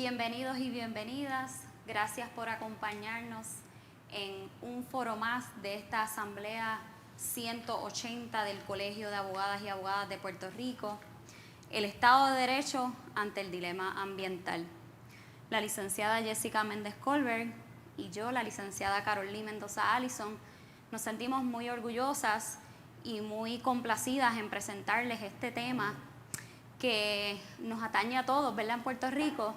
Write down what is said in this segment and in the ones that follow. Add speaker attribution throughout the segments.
Speaker 1: Bienvenidos y bienvenidas. Gracias por acompañarnos en un foro más de esta Asamblea 180 del Colegio de Abogadas y Abogadas de Puerto Rico, el Estado de Derecho ante el dilema ambiental. La licenciada Jessica Méndez Colbert y yo, la licenciada Carolyn Mendoza Allison, nos sentimos muy orgullosas y muy complacidas en presentarles este tema que nos atañe a todos, ¿verdad?, en Puerto Rico,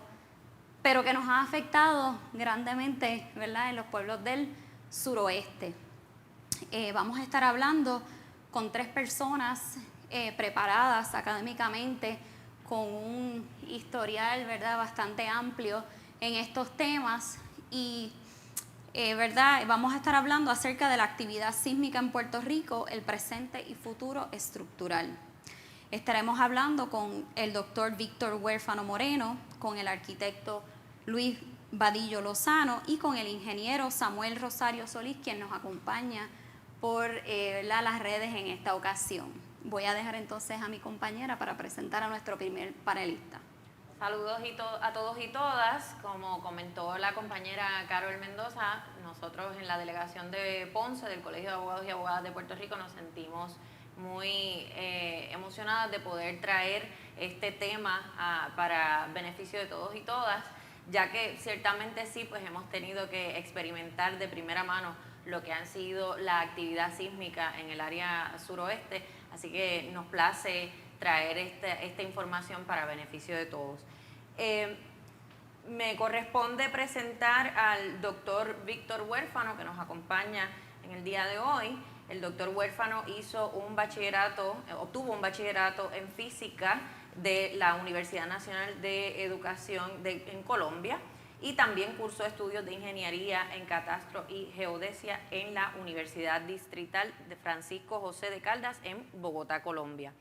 Speaker 1: pero que nos ha afectado grandemente, ¿verdad?, en los pueblos del suroeste. Vamos a estar hablando con tres personas preparadas académicamente, con un historial, ¿verdad?, bastante amplio en estos temas y ¿verdad?, vamos a estar hablando acerca de la actividad sísmica en Puerto Rico, el presente y futuro estructural. Estaremos hablando con el doctor Víctor Huérfano Moreno, con el arquitecto Luis Vadillo Lozano y con el ingeniero Samuel Rosario Solís, quien nos acompaña por las redes en esta ocasión. Voy a dejar entonces a mi compañera para presentar a nuestro primer panelista.
Speaker 2: Saludos a todos y todas. Como comentó la compañera Carol Mendoza, nosotros en la delegación de Ponce del Colegio de Abogados y Abogadas de Puerto Rico nos sentimos muy emocionadas de poder traer este tema para beneficio de todos y todas, ya que ciertamente sí, pues hemos tenido que experimentar de primera mano lo que han sido la actividad sísmica en el área suroeste, así que nos place traer esta información para beneficio de todos. Me corresponde presentar al doctor Víctor Huérfano, que nos acompaña en el día de hoy. El doctor Huérfano obtuvo un bachillerato en física de la Universidad Nacional de Educación en Colombia y también cursó estudios de ingeniería en catastro y geodesia en la Universidad Distrital de Francisco José de Caldas en Bogotá, Colombia.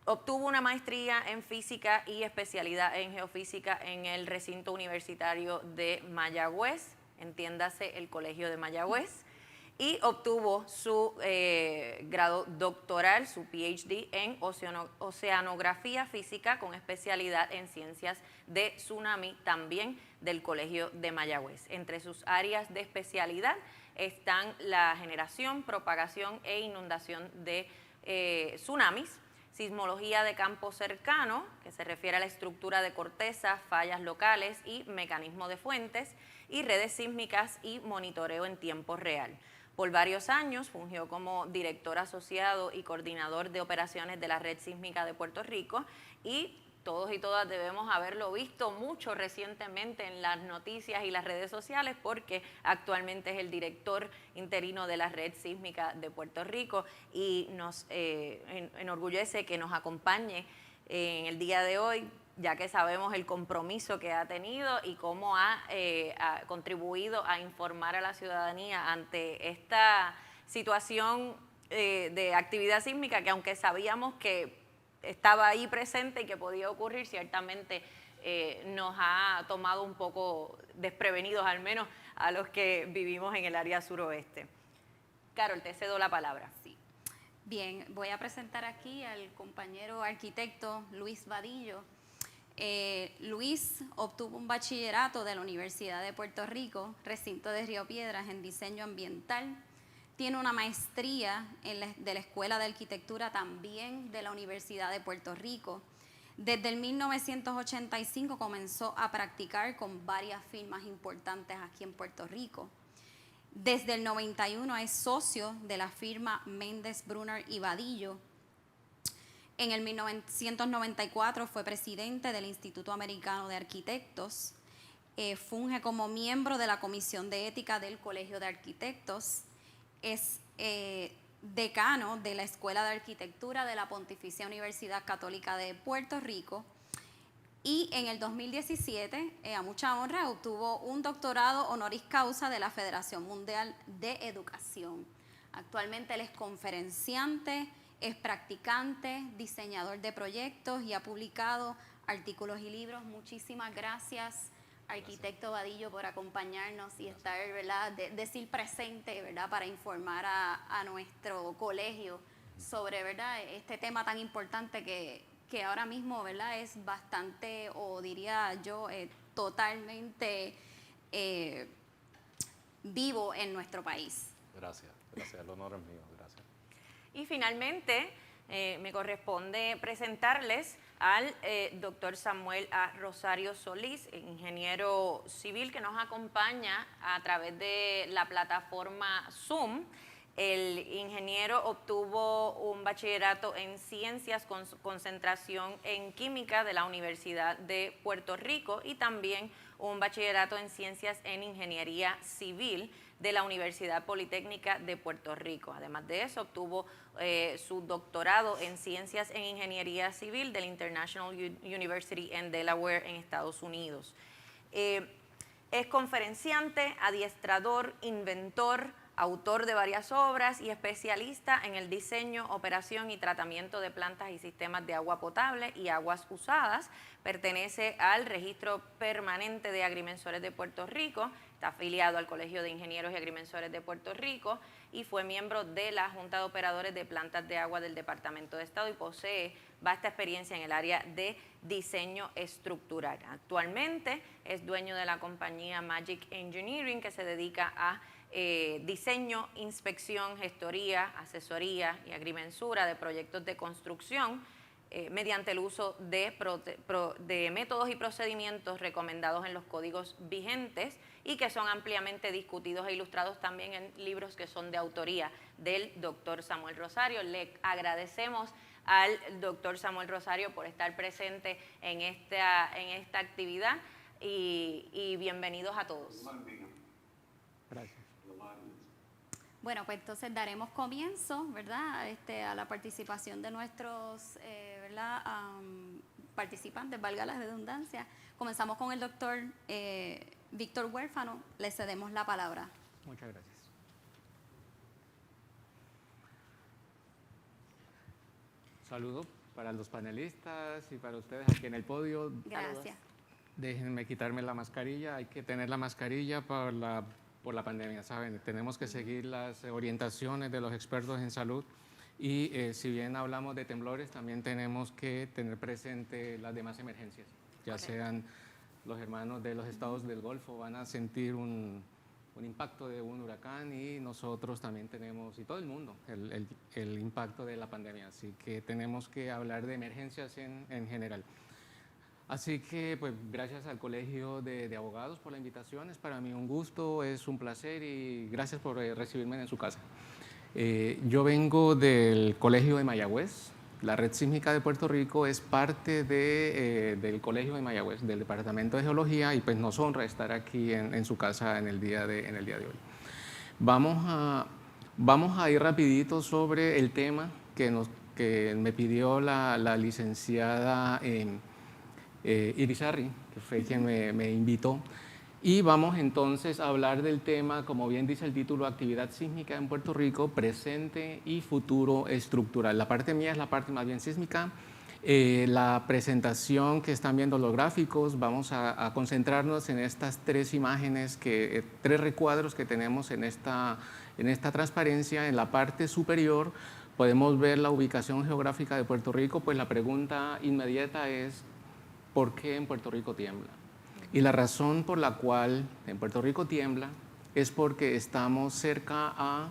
Speaker 2: Obtuvo una maestría en física y especialidad en geofísica en el recinto universitario de Mayagüez, entiéndase el Colegio de Mayagüez, y obtuvo su grado doctoral, su PhD en oceanografía física con especialidad en ciencias de tsunami, también del Colegio de Mayagüez. Entre sus áreas de especialidad están la generación, propagación e inundación de tsunamis, sismología de campo cercano, que se refiere a la estructura de corteza, fallas locales y mecanismo de fuentes, y redes sísmicas y monitoreo en tiempo real. Por varios años fungió como director asociado y coordinador de operaciones de la Red Sísmica de Puerto Rico y todos y todas debemos haberlo visto mucho recientemente en las noticias y las redes sociales porque actualmente es el director interino de la Red Sísmica de Puerto Rico y nos enorgullece que nos acompañe en el día de hoy, ya que sabemos el compromiso que ha tenido y cómo ha contribuido a informar a la ciudadanía ante esta situación de actividad sísmica que aunque sabíamos que estaba ahí presente y que podía ocurrir, ciertamente nos ha tomado un poco desprevenidos, al menos a los que vivimos en el área suroeste. Carol, te cedo la palabra.
Speaker 1: Sí. Bien, voy a presentar aquí al compañero arquitecto Luis Vadillo. Luis obtuvo un bachillerato de la Universidad de Puerto Rico, recinto de Río Piedras, en diseño ambiental. Tiene una maestría de la Escuela de Arquitectura también de la Universidad de Puerto Rico. Desde el 1985 comenzó a practicar con varias firmas importantes aquí en Puerto Rico. Desde el 91 es socio de la firma Méndez, Brunner y Vadillo. En el 1994 fue presidente del Instituto Americano de Arquitectos. Funge como miembro de la Comisión de Ética del Colegio de Arquitectos. Es decano de la Escuela de Arquitectura de la Pontificia Universidad Católica de Puerto Rico y en el 2017, a mucha honra, obtuvo un doctorado honoris causa de la Federación Mundial de Educación. Actualmente él es conferenciante, es practicante, diseñador de proyectos y ha publicado artículos y libros. Muchísimas gracias, arquitecto Vadillo, por acompañarnos y estar, ¿verdad?, decir presente, ¿verdad?, para informar a nuestro colegio sobre, ¿verdad?, este tema tan importante que ahora mismo, ¿verdad?, es bastante, o diría yo, totalmente vivo en nuestro país.
Speaker 3: Gracias, el honor es mío, gracias.
Speaker 2: Y finalmente me corresponde presentarles al doctor Samuel A. Rosario Solís, ingeniero civil que nos acompaña a través de la plataforma Zoom. El ingeniero obtuvo un bachillerato en ciencias con concentración en química de la Universidad de Puerto Rico y también un bachillerato en ciencias en ingeniería civil de la Universidad Politécnica de Puerto Rico. Además de eso, obtuvo su doctorado en ciencias en ingeniería civil del International University en Delaware en Estados Unidos. Es conferenciante, adiestrador, inventor, autor de varias obras y especialista en el diseño, operación y tratamiento de plantas y sistemas de agua potable y aguas usadas. Pertenece al Registro Permanente de Agrimensores de Puerto Rico, está afiliado al Colegio de Ingenieros y Agrimensores de Puerto Rico y fue miembro de la Junta de Operadores de Plantas de Agua del Departamento de Estado y posee vasta experiencia en el área de diseño estructural. Actualmente es dueño de la compañía Magic Engineering, que se dedica a diseño, inspección, gestoría, asesoría y agrimensura de proyectos de construcción mediante el uso de métodos y procedimientos recomendados en los códigos vigentes y que son ampliamente discutidos e ilustrados también en libros que son de autoría del doctor Samuel Rosario. Le agradecemos al doctor Samuel Rosario por estar presente en esta actividad y bienvenidos a todos.
Speaker 3: Gracias.
Speaker 1: Bueno, pues entonces daremos comienzo, ¿verdad?, a la participación de nuestros participantes, valga la redundancia. Comenzamos con el doctor Víctor Huérfano. Le cedemos la palabra.
Speaker 4: Muchas gracias. Saludos para los panelistas y para ustedes aquí en el podio.
Speaker 1: Gracias.
Speaker 4: Déjenme quitarme la mascarilla. Hay que tener la mascarilla por la pandemia, ¿saben? Tenemos que seguir las orientaciones de los expertos en salud y si bien hablamos de temblores, también tenemos que tener presente las demás emergencias, ya sean los hermanos de los estados del Golfo van a sentir un impacto de un huracán y nosotros también tenemos, y todo el mundo, el impacto de la pandemia, así que tenemos que hablar de emergencias en general. Así que, pues, gracias al Colegio de Abogados por la invitación. Es para mí un gusto, es un placer y gracias por recibirme en su casa. Yo vengo del Colegio de Mayagüez. La Red Sísmica de Puerto Rico es parte del Colegio de Mayagüez, del Departamento de Geología, y pues nos honra estar aquí en su casa en el día de hoy. Vamos a ir rapidito sobre el tema que me pidió la licenciada Irizarry, que fue quien me invitó, y vamos entonces a hablar del tema, como bien dice el título, actividad sísmica en Puerto Rico, presente y futuro estructural. La parte mía es la parte más bien sísmica. La presentación que están viendo los gráficos, vamos a concentrarnos en estas tres imágenes, tres recuadros que tenemos en esta transparencia. En la parte superior podemos ver la ubicación geográfica de Puerto Rico, pues la pregunta inmediata es ¿por qué en Puerto Rico tiembla? Y la razón por la cual en Puerto Rico tiembla es porque estamos cerca a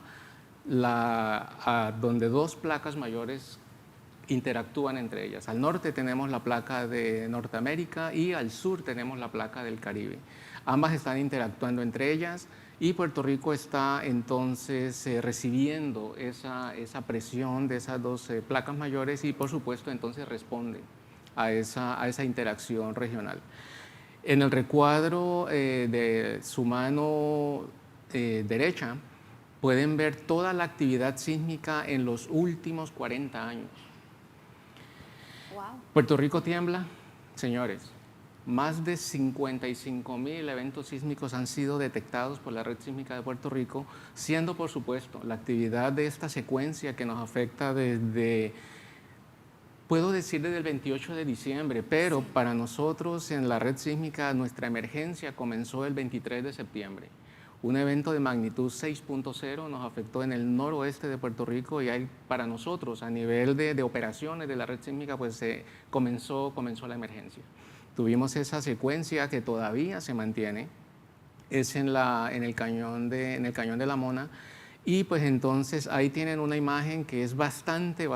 Speaker 4: donde dos placas mayores interactúan entre ellas. Al norte tenemos la placa de Norteamérica y al sur tenemos la placa del Caribe. Ambas están interactuando entre ellas y Puerto Rico está entonces recibiendo esa presión de esas dos placas mayores y por supuesto entonces responde a esa interacción regional. En el recuadro de su mano derecha pueden ver toda la actividad sísmica en los últimos 40 años.
Speaker 1: Wow.
Speaker 4: Puerto Rico tiembla, señores. Más de 55,000 eventos sísmicos han sido detectados por la Red Sísmica de Puerto Rico, siendo por supuesto la actividad de esta secuencia que nos afecta puedo decir desde el 28 de diciembre, pero para nosotros en la red sísmica nuestra emergencia comenzó el 23 de septiembre. Un evento de magnitud 6.0 nos afectó en el noroeste de Puerto Rico y ahí para nosotros a nivel de operaciones de la red sísmica pues comenzó la emergencia. Tuvimos esa secuencia que todavía se mantiene, es en el cañón de La Mona, y pues entonces ahí tienen una imagen que es bastante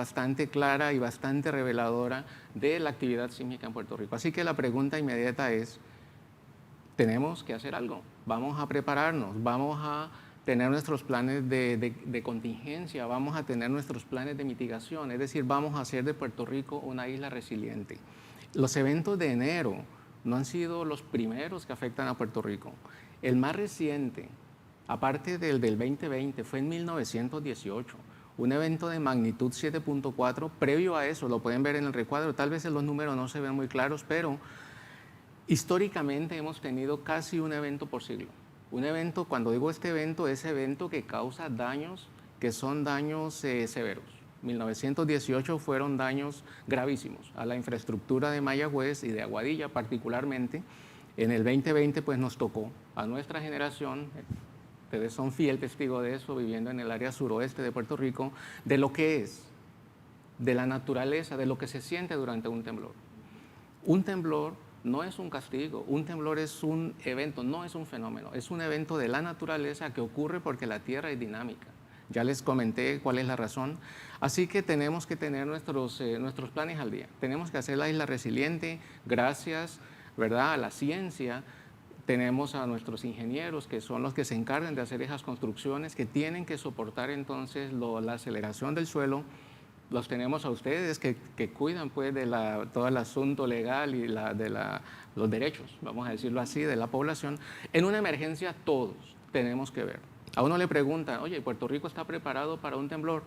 Speaker 4: clara y bastante reveladora de la actividad sísmica en Puerto Rico. Así que la pregunta inmediata es, tenemos que hacer algo, vamos a prepararnos, vamos a tener nuestros planes de contingencia, vamos a tener nuestros planes de mitigación, es decir, vamos a hacer de Puerto Rico una isla resiliente. Los eventos de enero no han sido los primeros que afectan a Puerto Rico. El más reciente, aparte del 2020, fue en 1918, un evento de magnitud 7.4. Previo a eso, lo pueden ver en el recuadro, tal vez los números no se ven muy claros, pero históricamente hemos tenido casi un evento por siglo. Un evento, cuando digo este evento, es evento que causa daños que son daños severos. 1918 fueron daños gravísimos a la infraestructura de Mayagüez y de Aguadilla particularmente. En el 2020 pues nos tocó a nuestra generación, ustedes son fiel testigo de eso, viviendo en el área suroeste de Puerto Rico, de lo que es, de la naturaleza, de lo que se siente durante un temblor. Un temblor no es un castigo, un temblor es un evento, no es un fenómeno, es un evento de la naturaleza que ocurre porque la Tierra es dinámica. Ya les comenté cuál es la razón. Así que tenemos que tener nuestros planes al día. Tenemos que hacer la isla resiliente gracias, ¿verdad?, a la ciencia. Tenemos a nuestros ingenieros, que son los que se encargan de hacer esas construcciones, que tienen que soportar entonces la aceleración del suelo. Los tenemos a ustedes que cuidan pues de todo el asunto legal y los derechos, vamos a decirlo así, de la población. En una emergencia todos tenemos que ver. A uno le preguntan, oye, ¿Puerto Rico está preparado para un temblor?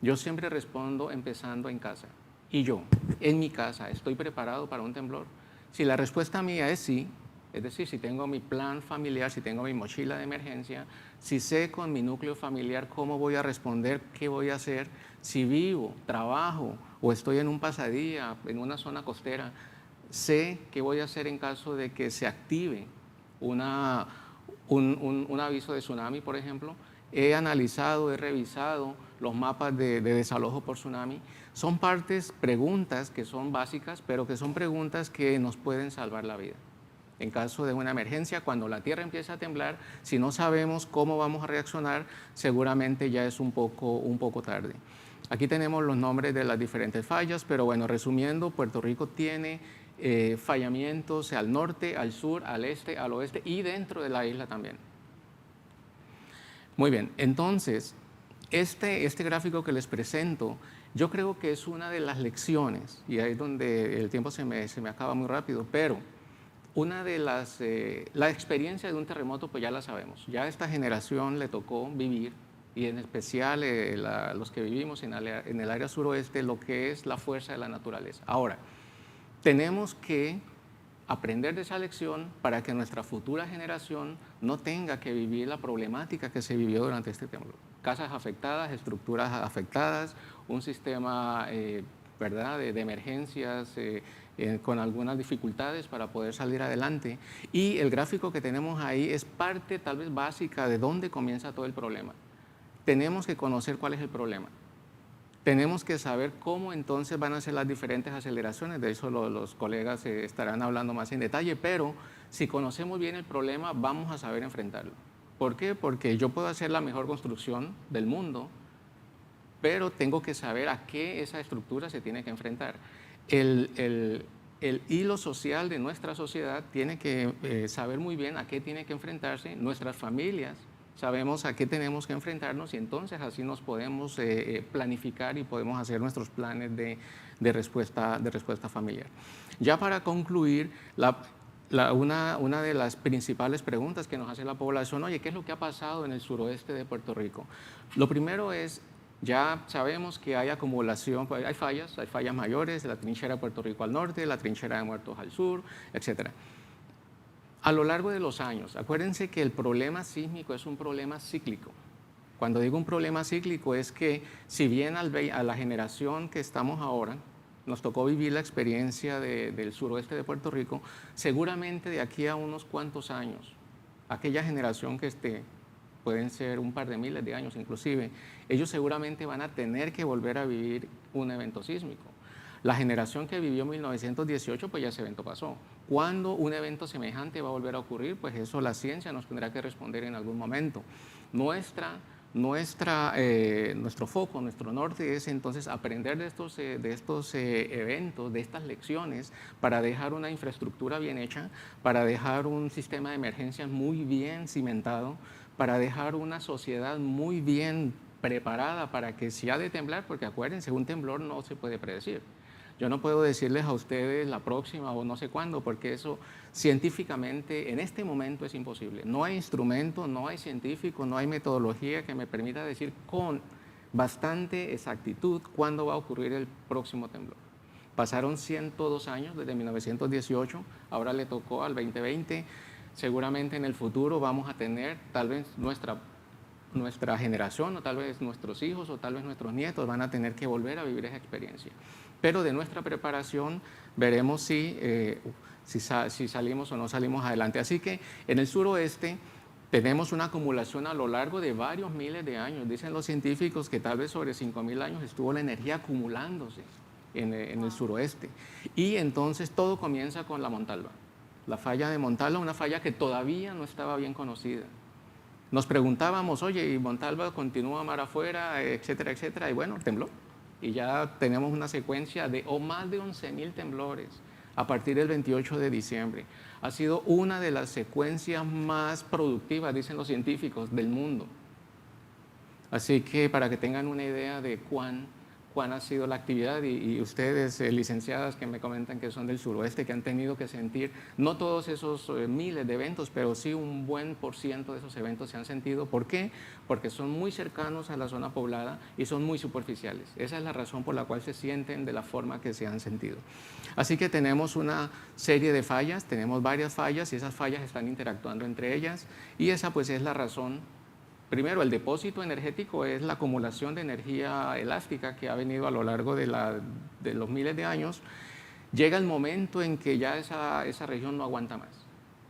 Speaker 4: Yo siempre respondo empezando en casa. Y yo, en mi casa, ¿estoy preparado para un temblor? Si la respuesta mía es sí, es decir, si tengo mi plan familiar, si tengo mi mochila de emergencia, si sé con mi núcleo familiar cómo voy a responder, qué voy a hacer, si vivo, trabajo o estoy en un pasadía, en una zona costera, sé qué voy a hacer en caso de que se active un aviso de tsunami, por ejemplo. He analizado, he revisado los mapas de desalojo por tsunami. Son preguntas que son básicas, pero que son preguntas que nos pueden salvar la vida. En caso de una emergencia, cuando la tierra empieza a temblar, si no sabemos cómo vamos a reaccionar, seguramente ya es un poco tarde. Aquí tenemos los nombres de las diferentes fallas, pero bueno, resumiendo, Puerto Rico tiene fallamientos al norte, al sur, al este, al oeste y dentro de la isla también. Muy bien, entonces, este gráfico que les presento, yo creo que es una de las lecciones, y ahí es donde el tiempo se me acaba muy rápido, pero una de la experiencia de un terremoto, pues ya la sabemos. Ya a esta generación le tocó vivir, y en especial los que vivimos en el área suroeste, lo que es la fuerza de la naturaleza. Ahora, tenemos que aprender de esa lección para que nuestra futura generación no tenga que vivir la problemática que se vivió durante este temblor. Casas afectadas, estructuras afectadas, un sistema ¿verdad?, de emergencias con algunas dificultades para poder salir adelante. Y el gráfico que tenemos ahí es parte tal vez básica de dónde comienza todo el problema. Tenemos que conocer cuál es el problema. Tenemos que saber cómo entonces van a ser las diferentes aceleraciones, de eso los colegas estarán hablando más en detalle, pero si conocemos bien el problema vamos a saber enfrentarlo. ¿Por qué? Porque yo puedo hacer la mejor construcción del mundo, pero tengo que saber a qué esa estructura se tiene que enfrentar. El hilo social de nuestra sociedad tiene que saber muy bien a qué tiene que enfrentarse, nuestras familias sabemos a qué tenemos que enfrentarnos y entonces así nos podemos planificar y podemos hacer nuestros planes de respuesta familiar. Ya para concluir, una de las principales preguntas que nos hace la población, oye, ¿qué es lo que ha pasado en el suroeste de Puerto Rico? Lo primero es, ya sabemos que hay acumulación, hay fallas mayores, la trinchera de Puerto Rico al norte, la trinchera de Muertos al sur, etcétera. A lo largo de los años, acuérdense que el problema sísmico es un problema cíclico. Cuando digo un problema cíclico es que si bien a la generación que estamos ahora nos tocó vivir la experiencia del suroeste de Puerto Rico, seguramente de aquí a unos cuantos años, aquella generación que pueden ser un par de miles de años inclusive, ellos seguramente van a tener que volver a vivir un evento sísmico. La generación que vivió 1918, pues ya ese evento pasó. ¿Cuándo un evento semejante va a volver a ocurrir? Pues eso la ciencia nos tendrá que responder en algún momento. Nuestro foco, nuestro norte es entonces aprender de estos eventos, de estas lecciones, para dejar una infraestructura bien hecha, para dejar un sistema de emergencias muy bien cimentado, para dejar una sociedad muy bien preparada para que si ha de temblar, porque acuérdense, un temblor no se puede predecir. Yo no puedo decirles a ustedes la próxima o no sé cuándo, porque eso científicamente en este momento es imposible. No hay instrumento, no hay científico, no hay metodología que me permita decir con bastante exactitud cuándo va a ocurrir el próximo temblor. Pasaron 102 años desde 1918, ahora le tocó al 2020. Seguramente en el futuro vamos a tener tal vez nuestra generación, o tal vez nuestros hijos, o tal vez nuestros nietos van a tener que volver a vivir esa experiencia. Pero de nuestra preparación veremos si salimos o no salimos adelante. Así que en el suroeste tenemos una acumulación a lo largo de varios miles de años. Dicen los científicos que tal vez sobre 5.000 años estuvo la energía acumulándose en el suroeste. Y entonces todo comienza con la Montalva. La falla de Montalva, una falla que todavía no estaba bien conocida. Nos preguntábamos, oye, ¿y Montalva continúa mar afuera, etcétera, etcétera? Y bueno, tembló. Y ya tenemos una secuencia de más de 11.000 temblores a partir del 28 de diciembre. Ha sido una de las secuencias más productivas, dicen los científicos, del mundo. Así que para que tengan una idea de cuán ha sido la actividad, y ustedes, licenciadas que me comentan que son del suroeste, que han tenido que sentir, no todos esos miles de eventos, pero sí un buen % de esos eventos se han sentido. ¿Por qué? Porque son muy cercanos a la zona poblada y son muy superficiales. Esa es la razón por la cual se sienten de la forma que se han sentido. Así que tenemos una serie de fallas, tenemos varias fallas, y esas fallas están interactuando entre ellas, y esa pues es la razón. Primero, el depósito energético es la acumulación de energía elástica que ha venido a lo largo de los miles de años. Llega el momento en que ya esa región no aguanta más.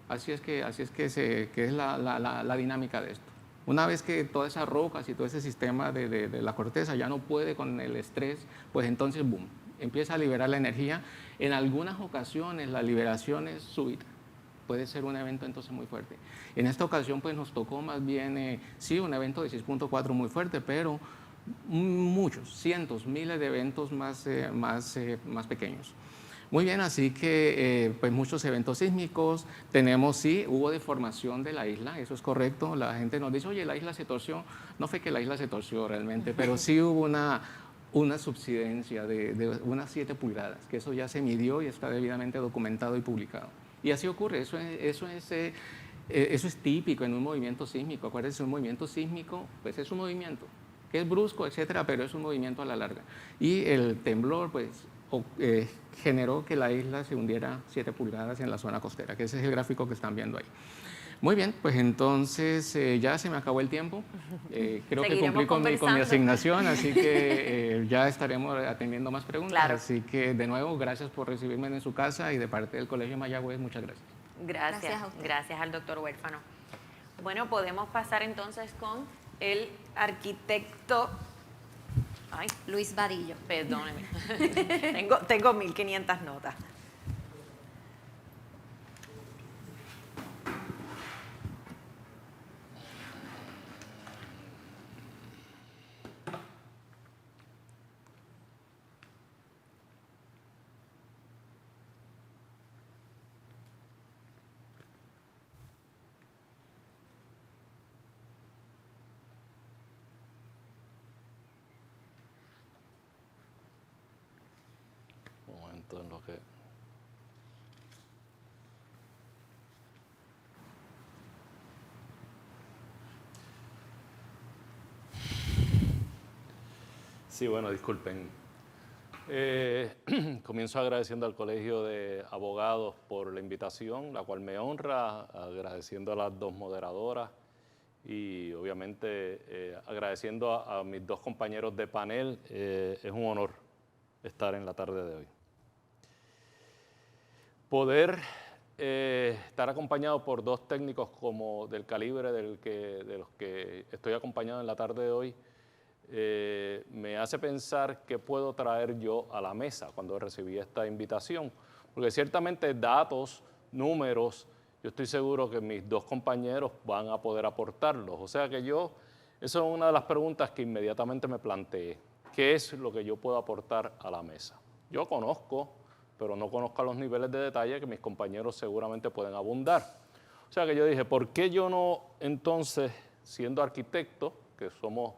Speaker 4: Así es que es la dinámica de esto. Una vez que todas esas rocas y todo ese sistema de la corteza ya no puede con el estrés, pues entonces, boom, empieza a liberar la energía. En algunas ocasiones la liberación es súbita. Puede ser un evento entonces muy fuerte. En esta ocasión pues nos tocó más bien, sí, un evento de 6.4 muy fuerte, pero muchos, cientos, miles de eventos más pequeños. Muy bien, así que pues muchos eventos sísmicos. Tenemos, sí, hubo deformación de la isla, eso es correcto. La gente nos dice, oye, la isla se torció. No fue que la isla se torció realmente, pero sí hubo una subsidencia de unas 7 pulgadas, que eso ya se midió y está debidamente documentado y publicado. Y así ocurre, eso es típico en un movimiento sísmico. Acuérdense, un movimiento sísmico pues es un movimiento que es brusco, etcétera, pero es un movimiento a la larga. Y el temblor pues generó que la isla se hundiera 7 pulgadas en la zona costera, que ese es el gráfico que están viendo ahí. Muy bien, pues entonces ya se me acabó el tiempo. Creo que cumplí con mi asignación, así que ya estaremos atendiendo más preguntas.
Speaker 2: Claro.
Speaker 4: Así que de nuevo, gracias por recibirme en su casa, y de parte del Colegio Mayagüez, muchas gracias.
Speaker 2: Gracias,
Speaker 1: a usted.
Speaker 2: gracias al doctor Huérfano. Bueno, podemos pasar entonces con el arquitecto. Ay,
Speaker 1: Luis Vadillo.
Speaker 2: perdóneme. tengo 1500 notas.
Speaker 3: Un momento en lo que... Sí, bueno, disculpen. Comienzo agradeciendo al Colegio de Abogados por la invitación, la cual me honra, agradeciendo a las 2 moderadoras y obviamente agradeciendo a mis 2 compañeros de panel. Es un honor estar en la tarde de hoy. Poder estar acompañado por 2 técnicos como del calibre de los que estoy acompañado en la tarde de hoy, me hace pensar qué puedo traer yo a la mesa cuando recibí esta invitación. Porque ciertamente datos, números, yo estoy seguro que mis dos compañeros van a poder aportarlos. O sea que esa es una de las preguntas que inmediatamente me planteé. ¿Qué es lo que yo puedo aportar a la mesa? Yo conozco, pero no conozco a los niveles de detalle que mis compañeros seguramente pueden abundar. O sea que yo dije, ¿por qué yo no entonces, siendo arquitecto, que somos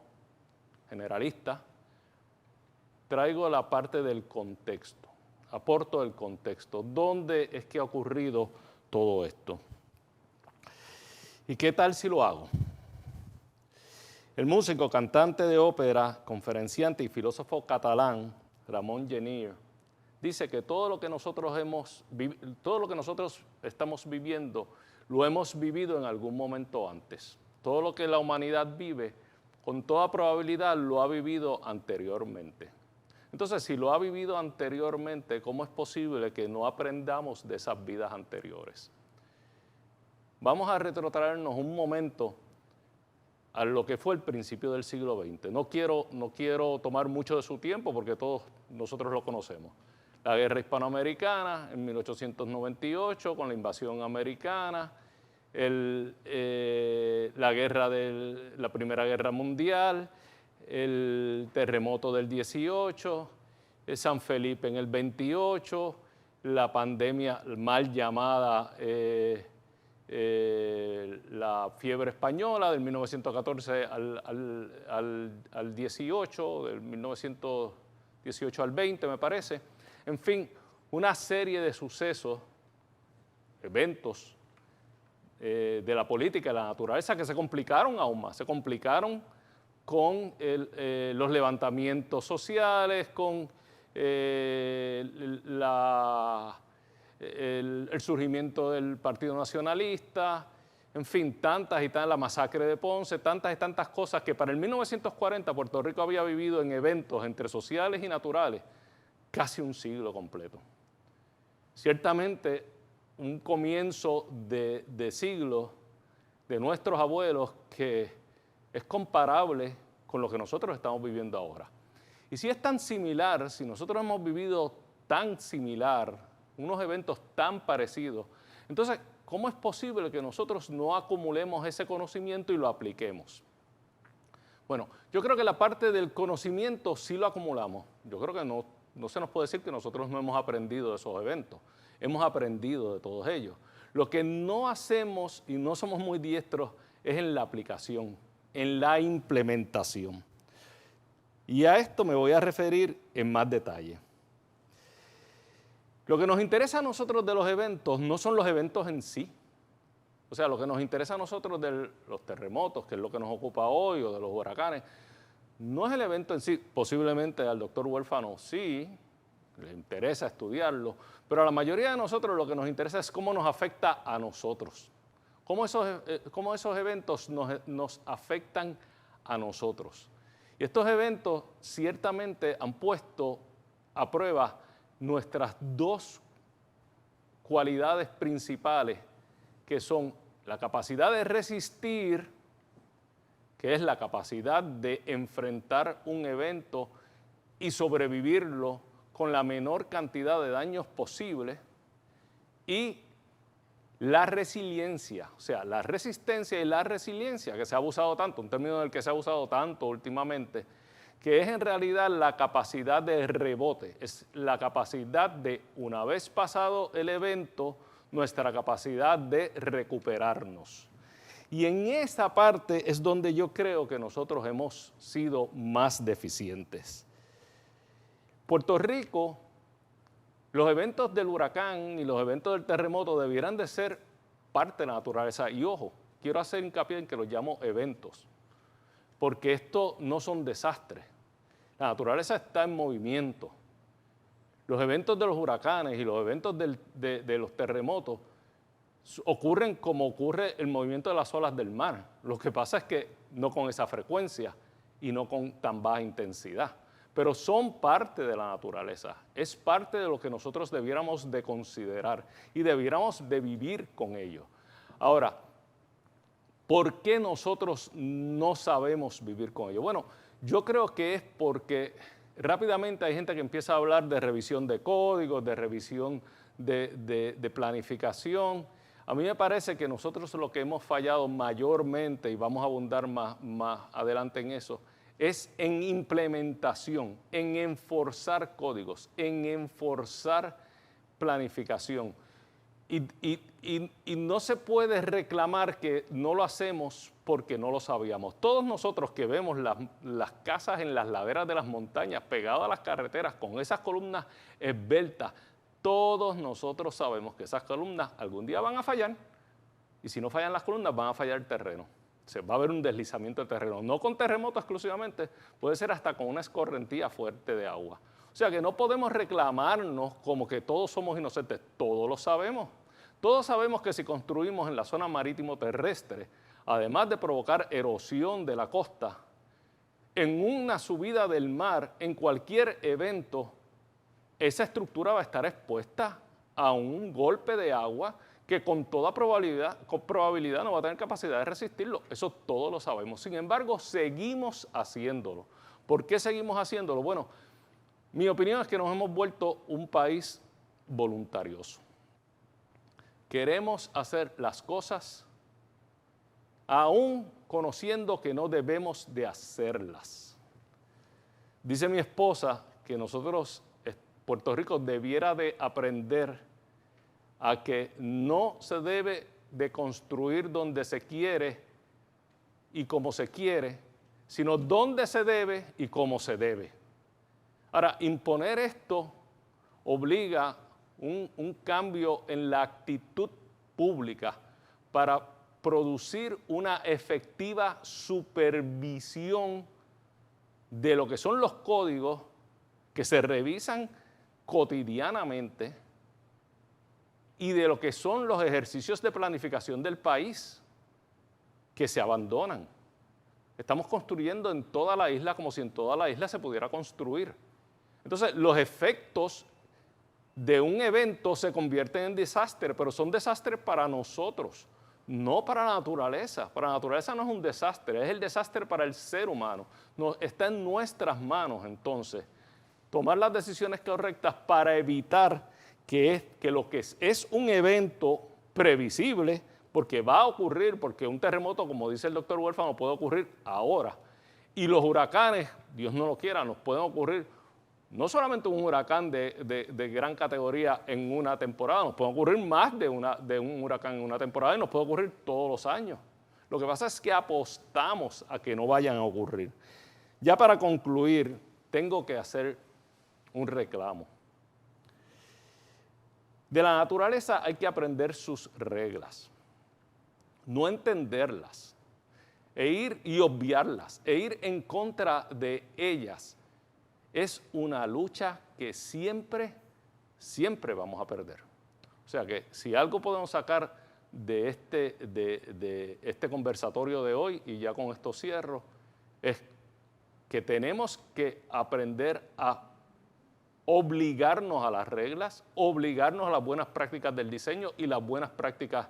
Speaker 3: generalistas, traigo la parte del contexto, aporto el contexto, dónde es que ha ocurrido todo esto? ¿Y qué tal si lo hago? El músico, cantante de ópera, conferenciante y filósofo catalán, Ramon Genier, dice que todo lo que nosotros estamos viviendo, lo hemos vivido en algún momento antes. Todo lo que la humanidad vive, con toda probabilidad lo ha vivido anteriormente. Entonces, si lo ha vivido anteriormente, ¿cómo es posible que no aprendamos de esas vidas anteriores? Vamos a retrotraernos un momento a lo que fue el principio del siglo XX. No quiero tomar mucho de su tiempo porque todos nosotros lo conocemos. La guerra hispanoamericana en 1898 con la invasión americana, la Primera Guerra Mundial, el terremoto del 18, San Felipe en el 28, la pandemia mal llamada la fiebre española del 1914 al 18, del 1918 al 20 me parece. En fin, una serie de sucesos, eventos de la política y la naturaleza que se complicaron aún más, se complicaron con los levantamientos sociales, con el surgimiento del Partido Nacionalista, en fin, la masacre de Ponce, tantas y tantas cosas que para el 1940 Puerto Rico había vivido en eventos entre sociales y naturales casi un siglo completo. Ciertamente un comienzo de siglo de nuestros abuelos que es comparable con lo que nosotros estamos viviendo ahora. Y si es tan similar, si nosotros hemos vivido tan similar, unos eventos tan parecidos, entonces, ¿cómo es posible que nosotros no acumulemos ese conocimiento y lo apliquemos? Bueno, yo creo que la parte del conocimiento sí lo acumulamos. Yo creo que no se nos puede decir que nosotros no hemos aprendido de esos eventos. Hemos aprendido de todos ellos. Lo que no hacemos y no somos muy diestros es en la aplicación, en la implementación. Y a esto me voy a referir en más detalle. Lo que nos interesa a nosotros de los eventos no son los eventos en sí. O sea, lo que nos interesa a nosotros de los terremotos, que es lo que nos ocupa hoy, o de los huracanes, no es el evento en sí. Posiblemente al doctor huérfano sí, le interesa estudiarlo, pero a la mayoría de nosotros lo que nos interesa es cómo nos afecta a nosotros. Cómo esos eventos nos afectan a nosotros. Y estos eventos ciertamente han puesto a prueba nuestras dos cualidades principales, que son la capacidad de resistir, que es la capacidad de enfrentar un evento y sobrevivirlo con la menor cantidad de daños posible, y la resiliencia, o sea, la resistencia y la resiliencia, que se ha abusado tanto, un término del que se ha abusado tanto últimamente, que es en realidad la capacidad de rebote, es la capacidad de, una vez pasado el evento, nuestra capacidad de recuperarnos. Y en esa parte es donde yo creo que nosotros hemos sido más deficientes. Puerto Rico, los eventos del huracán y los eventos del terremoto debieran de ser parte de la naturaleza. Y ojo, quiero hacer hincapié en que los llamo eventos, porque estos no son desastres. La naturaleza está en movimiento. Los eventos de los huracanes y los eventos de los terremotos ocurren como ocurre el movimiento de las olas del mar. Lo que pasa es que no con esa frecuencia y no con tan baja intensidad, pero son parte de la naturaleza. Es parte de lo que nosotros debiéramos de considerar y debiéramos de vivir con ello. Ahora, ¿por qué nosotros no sabemos vivir con ello? Bueno, Yo creo que es porque rápidamente hay gente que empieza a hablar de revisión de códigos, de revisión de planificación. A mí me parece que nosotros lo que hemos fallado mayormente, y vamos a abundar más adelante en eso, es en implementación, en enforzar códigos, en enforzar planificación. Y no se puede reclamar que no lo hacemos porque no lo sabíamos. Todos nosotros que vemos las casas en las laderas de las montañas, pegadas a las carreteras, con esas columnas esbeltas, todos nosotros sabemos que esas columnas algún día van a fallar, y si no fallan las columnas, van a fallar el terreno. Va a haber un deslizamiento de terreno, no con terremoto exclusivamente, puede ser hasta con una escorrentía fuerte de agua. O sea que no podemos reclamarnos como que todos somos inocentes, todos lo sabemos. Todos sabemos que si construimos en la zona marítimo terrestre, además de provocar erosión de la costa, en una subida del mar, en cualquier evento, esa estructura va a estar expuesta a un golpe de agua que con toda probabilidad no va a tener capacidad de resistirlo. Eso todos lo sabemos. Sin embargo, seguimos haciéndolo. ¿Por qué seguimos haciéndolo? Bueno, mi opinión es que nos hemos vuelto un país voluntarioso. Queremos hacer las cosas aún conociendo que no debemos de hacerlas. Dice mi esposa que nosotros, Puerto Rico, debiera de aprender a que no se debe de construir donde se quiere y como se quiere, sino donde se debe y cómo se debe. Ahora, imponer esto obliga un cambio en la actitud pública para producir una efectiva supervisión de lo que son los códigos que se revisan cotidianamente y de lo que son los ejercicios de planificación del país que se abandonan. Estamos construyendo en toda la isla como si en toda la isla se pudiera construir. Entonces, los efectos de un evento se convierten en desastre, pero son desastres para nosotros, no para la naturaleza. Para la naturaleza no es un desastre, es el desastre para el ser humano. Está en nuestras manos, entonces, tomar las decisiones correctas para evitar que lo que es un evento previsible, porque va a ocurrir, porque un terremoto, como dice el doctor Huérfano, puede ocurrir ahora. Y los huracanes, Dios no lo quiera, nos pueden ocurrir no solamente un huracán de gran categoría en una temporada, nos puede ocurrir más de un huracán en una temporada y nos puede ocurrir todos los años. Lo que pasa es que apostamos a que no vayan a ocurrir. Ya para concluir, tengo que hacer un reclamo. De la naturaleza hay que aprender sus reglas, no entenderlas, e ir y obviarlas, e ir en contra de ellas. Es una lucha que siempre vamos a perder. O sea que si algo podemos sacar de este conversatorio de hoy, y ya con esto cierro, es que tenemos que aprender a obligarnos a las reglas, obligarnos a las buenas prácticas del diseño y las buenas prácticas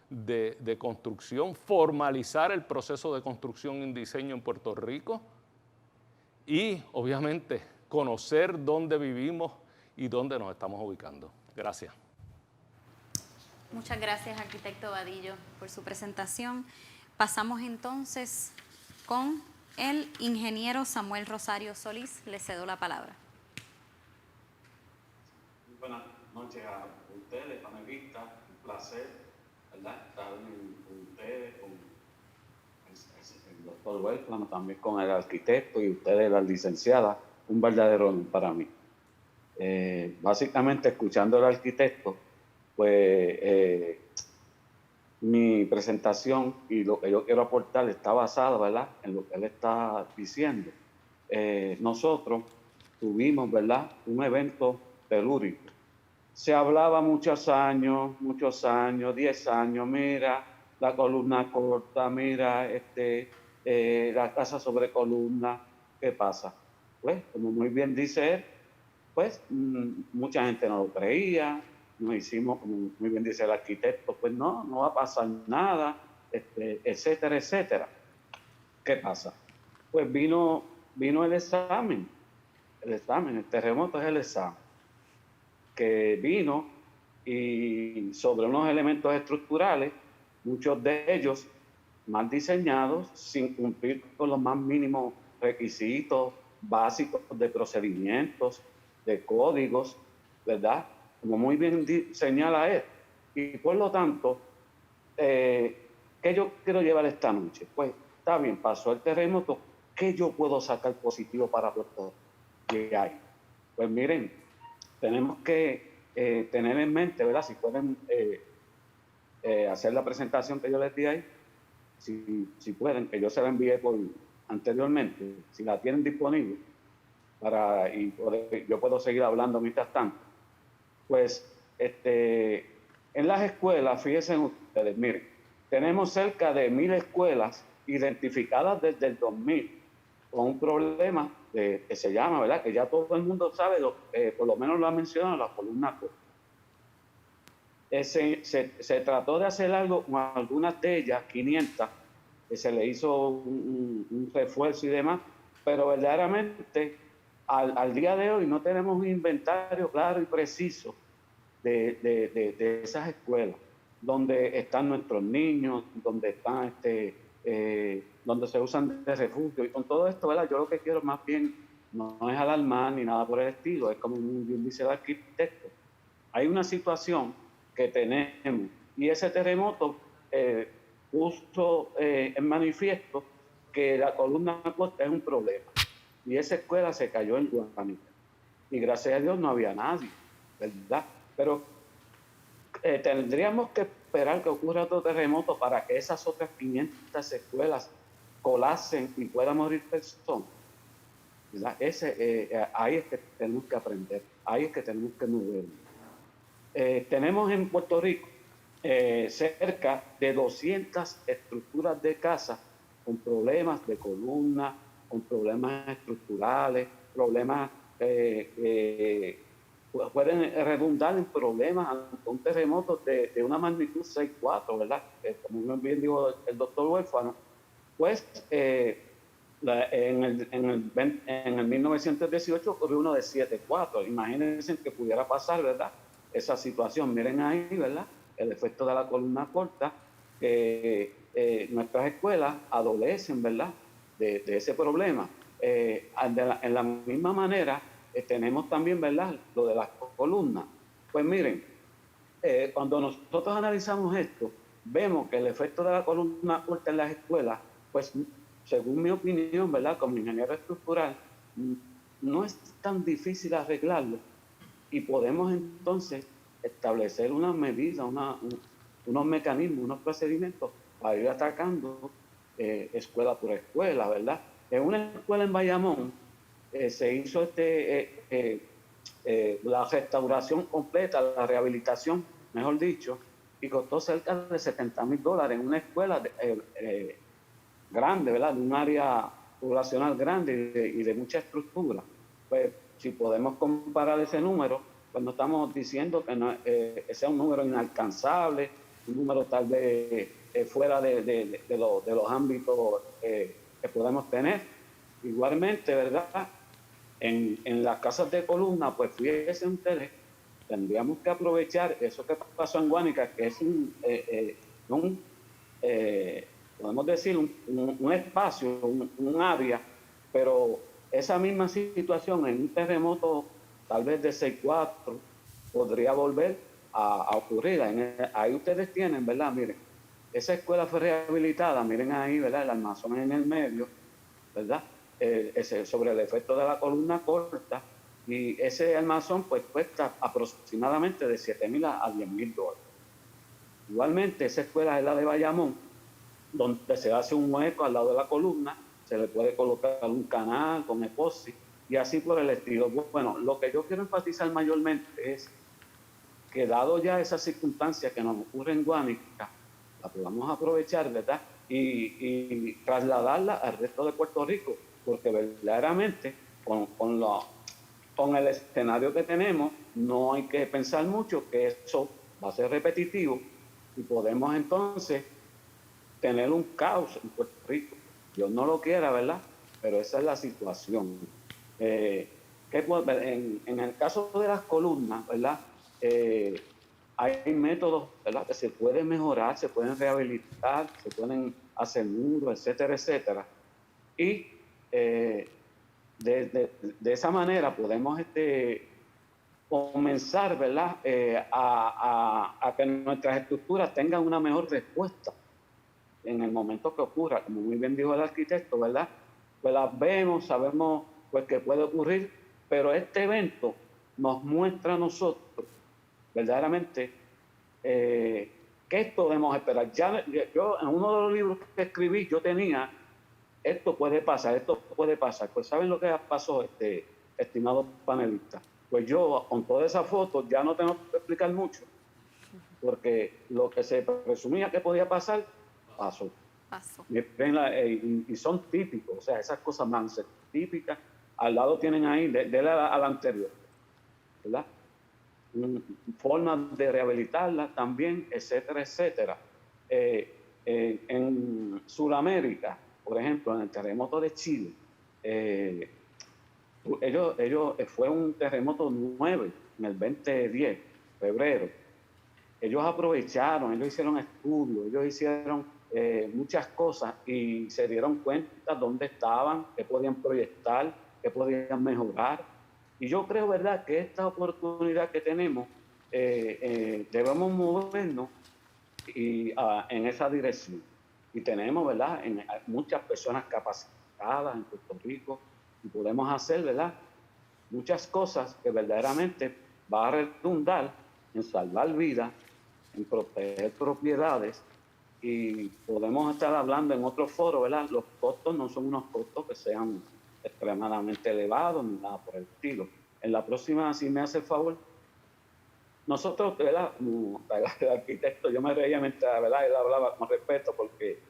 Speaker 3: de construcción, formalizar el proceso de construcción y diseño en Puerto Rico y, obviamente, conocer dónde vivimos y dónde nos estamos ubicando. Gracias.
Speaker 1: Muchas gracias, arquitecto Vadillo, por su presentación. Pasamos entonces con el ingeniero Samuel Rosario Solís. Le cedo la palabra.
Speaker 5: Buenas noches a ustedes, panelistas. Un placer, ¿verdad?, estar con ustedes, con el doctor Huérfano, también con el arquitecto y ustedes, las licenciadas. Un verdadero honor para mí. Básicamente, escuchando al arquitecto, pues mi presentación y lo que yo quiero aportar está basada, ¿verdad?, en lo que él está diciendo. Nosotros tuvimos, ¿verdad?, un evento telúrico. Se hablaba muchos años, 10 años, mira, la columna corta, mira, la casa sobre columna. ¿Qué pasa? Pues, como muy bien dice él, pues mucha gente no lo creía, nos hicimos, como muy bien dice el arquitecto, pues no va a pasar nada, etcétera, etcétera. ¿Qué pasa? Pues vino vino el examen, el terremoto es el examen, que vino y sobre unos elementos estructurales, muchos de ellos mal diseñados, sin cumplir con los más mínimos requisitos básicos de procedimientos, de códigos, ¿verdad? Como muy bien señala él. Y por lo tanto, ¿qué yo quiero llevar esta noche? Pues está bien, pasó el terremoto, ¿qué yo puedo sacar positivo para Puerto Rico? Pues miren, tenemos que tener en mente, ¿verdad? Si pueden hacer la presentación que yo les di ahí, si pueden, que yo se la envié anteriormente, si la tienen disponible, yo puedo seguir hablando mientras tanto. Pues en las escuelas, fíjense ustedes, miren, tenemos cerca de 1000 escuelas identificadas desde el 2000 con un problema que se llama, ¿verdad? Que ya todo el mundo sabe, por lo menos lo ha mencionado, la columna corta. Se trató de hacer algo con algunas de ellas, 500, que se le hizo un refuerzo y demás, pero verdaderamente al día de hoy no tenemos un inventario claro y preciso de esas escuelas, donde están nuestros niños, donde están donde se usan de refugio. Y con todo esto, ¿verdad? Yo lo que quiero más bien no es alarmar ni nada por el estilo, es como bien dice el arquitecto. Hay una situación que tenemos y ese terremoto puso en manifiesto que la columna corta es un problema y esa escuela se cayó en Guanica y gracias a Dios no había nadie, ¿verdad? Pero tendríamos que esperar que ocurra otro terremoto para que esas otras 500 escuelas colapsen y puedan morir personas, ¿verdad? Ahí es que tenemos que aprender, ahí es que tenemos que movernos. Tenemos en Puerto Rico cerca de 200 estructuras de casa con problemas de columna, con problemas estructurales, problemas pueden redundar en problemas ante un terremoto de una magnitud 6.4, ¿verdad? Como bien dijo el doctor Huérfano, pues en el 1918 ocurrió uno de 7.4. Imagínense que pudiera pasar, ¿verdad? Esa situación. Miren ahí, ¿verdad? El efecto de la columna corta, que nuestras escuelas adolecen, ¿verdad? De ese problema. En la misma manera, tenemos también, ¿verdad? Lo de las columnas. Pues miren, cuando nosotros analizamos esto, vemos que el efecto de la columna corta en las escuelas, pues según mi opinión, ¿verdad? Como ingeniero estructural, no es tan difícil arreglarlo y podemos entonces establecer unas medidas, unos mecanismos, unos procedimientos para ir atacando escuela por escuela, ¿verdad? En una escuela en Bayamón se hizo la restauración completa, la rehabilitación, mejor dicho, y costó cerca de $70,000 en una escuela grande, ¿verdad? De un área poblacional grande y de mucha estructura. Pues si podemos comparar ese número, pues no estamos diciendo que sea un número inalcanzable, un número tal vez fuera de los ámbitos que podemos tener. Igualmente, ¿verdad? En las casas de columna, pues fíjense ustedes, tendríamos que aprovechar eso que pasó en Guánica, que es podemos decir, un espacio, un área, pero esa misma situación en un terremoto tal vez de 6.4 podría volver a ocurrir. Ahí ustedes tienen, ¿verdad? Miren, esa escuela fue rehabilitada, miren ahí, ¿verdad? El armazón en el medio, ¿verdad? Sobre el efecto de la columna corta, y ese armazón pues cuesta aproximadamente de $7,000 a $10,000. Igualmente, esa escuela es la de Bayamón, donde se hace un hueco al lado de la columna, se le puede colocar un canal con epoxi y así por el estilo. Bueno, lo que yo quiero enfatizar mayormente es que dado ya esas circunstancias que nos ocurren en Guánica, la podamos aprovechar, ¿verdad? Y trasladarla al resto de Puerto Rico, porque verdaderamente con el escenario que tenemos no hay que pensar mucho que eso va a ser repetitivo y podemos entonces tener un caos en Puerto Rico. Dios no lo quiera, ¿verdad? pero esa es la situación. En el caso de las columnas, ¿verdad? Hay métodos, ¿verdad?, que se pueden mejorar, se pueden rehabilitar, se pueden hacer muros, etcétera, etcétera. Y de esa manera podemos comenzar, ¿verdad?, a que nuestras estructuras tengan una mejor respuesta en el momento que ocurra. Como muy bien dijo el arquitecto, ¿verdad?, pues las vemos, sabemos pues que puede ocurrir, pero este evento nos muestra a nosotros verdaderamente qué podemos esperar. Ya yo en uno de los libros que escribí yo tenía esto puede pasar. Pues ¿saben lo que pasó, estimado panelista? Pues yo con toda esa foto ya no tengo que explicar mucho, porque lo que se presumía que podía pasar pasó. Y son típicos, o sea, esas cosas van a ser típicas. Al lado tienen ahí, de la anterior, ¿verdad? Formas de rehabilitarla también, etcétera, etcétera. En Sudamérica, por ejemplo, en el terremoto de Chile, fue un terremoto 9 en el 2010, febrero. Ellos aprovecharon, ellos hicieron estudios, ellos hicieron muchas cosas y se dieron cuenta dónde estaban, qué podían proyectar, qué podían mejorar. Y yo creo, ¿verdad?, que esta oportunidad que tenemos debemos movernos en esa dirección. Y tenemos, ¿verdad?, muchas personas capacitadas en Puerto Rico y podemos hacer, ¿verdad?, muchas cosas que verdaderamente va a redundar en salvar vidas, en proteger propiedades, y podemos estar hablando en otros foros, ¿verdad? Los costos no son unos costos que sean extremadamente elevados ni nada por el estilo. En la próxima, si me hace el favor, nosotros, ¿verdad?, el arquitecto, yo me reía mientras, ¿verdad?, él hablaba con respeto, porque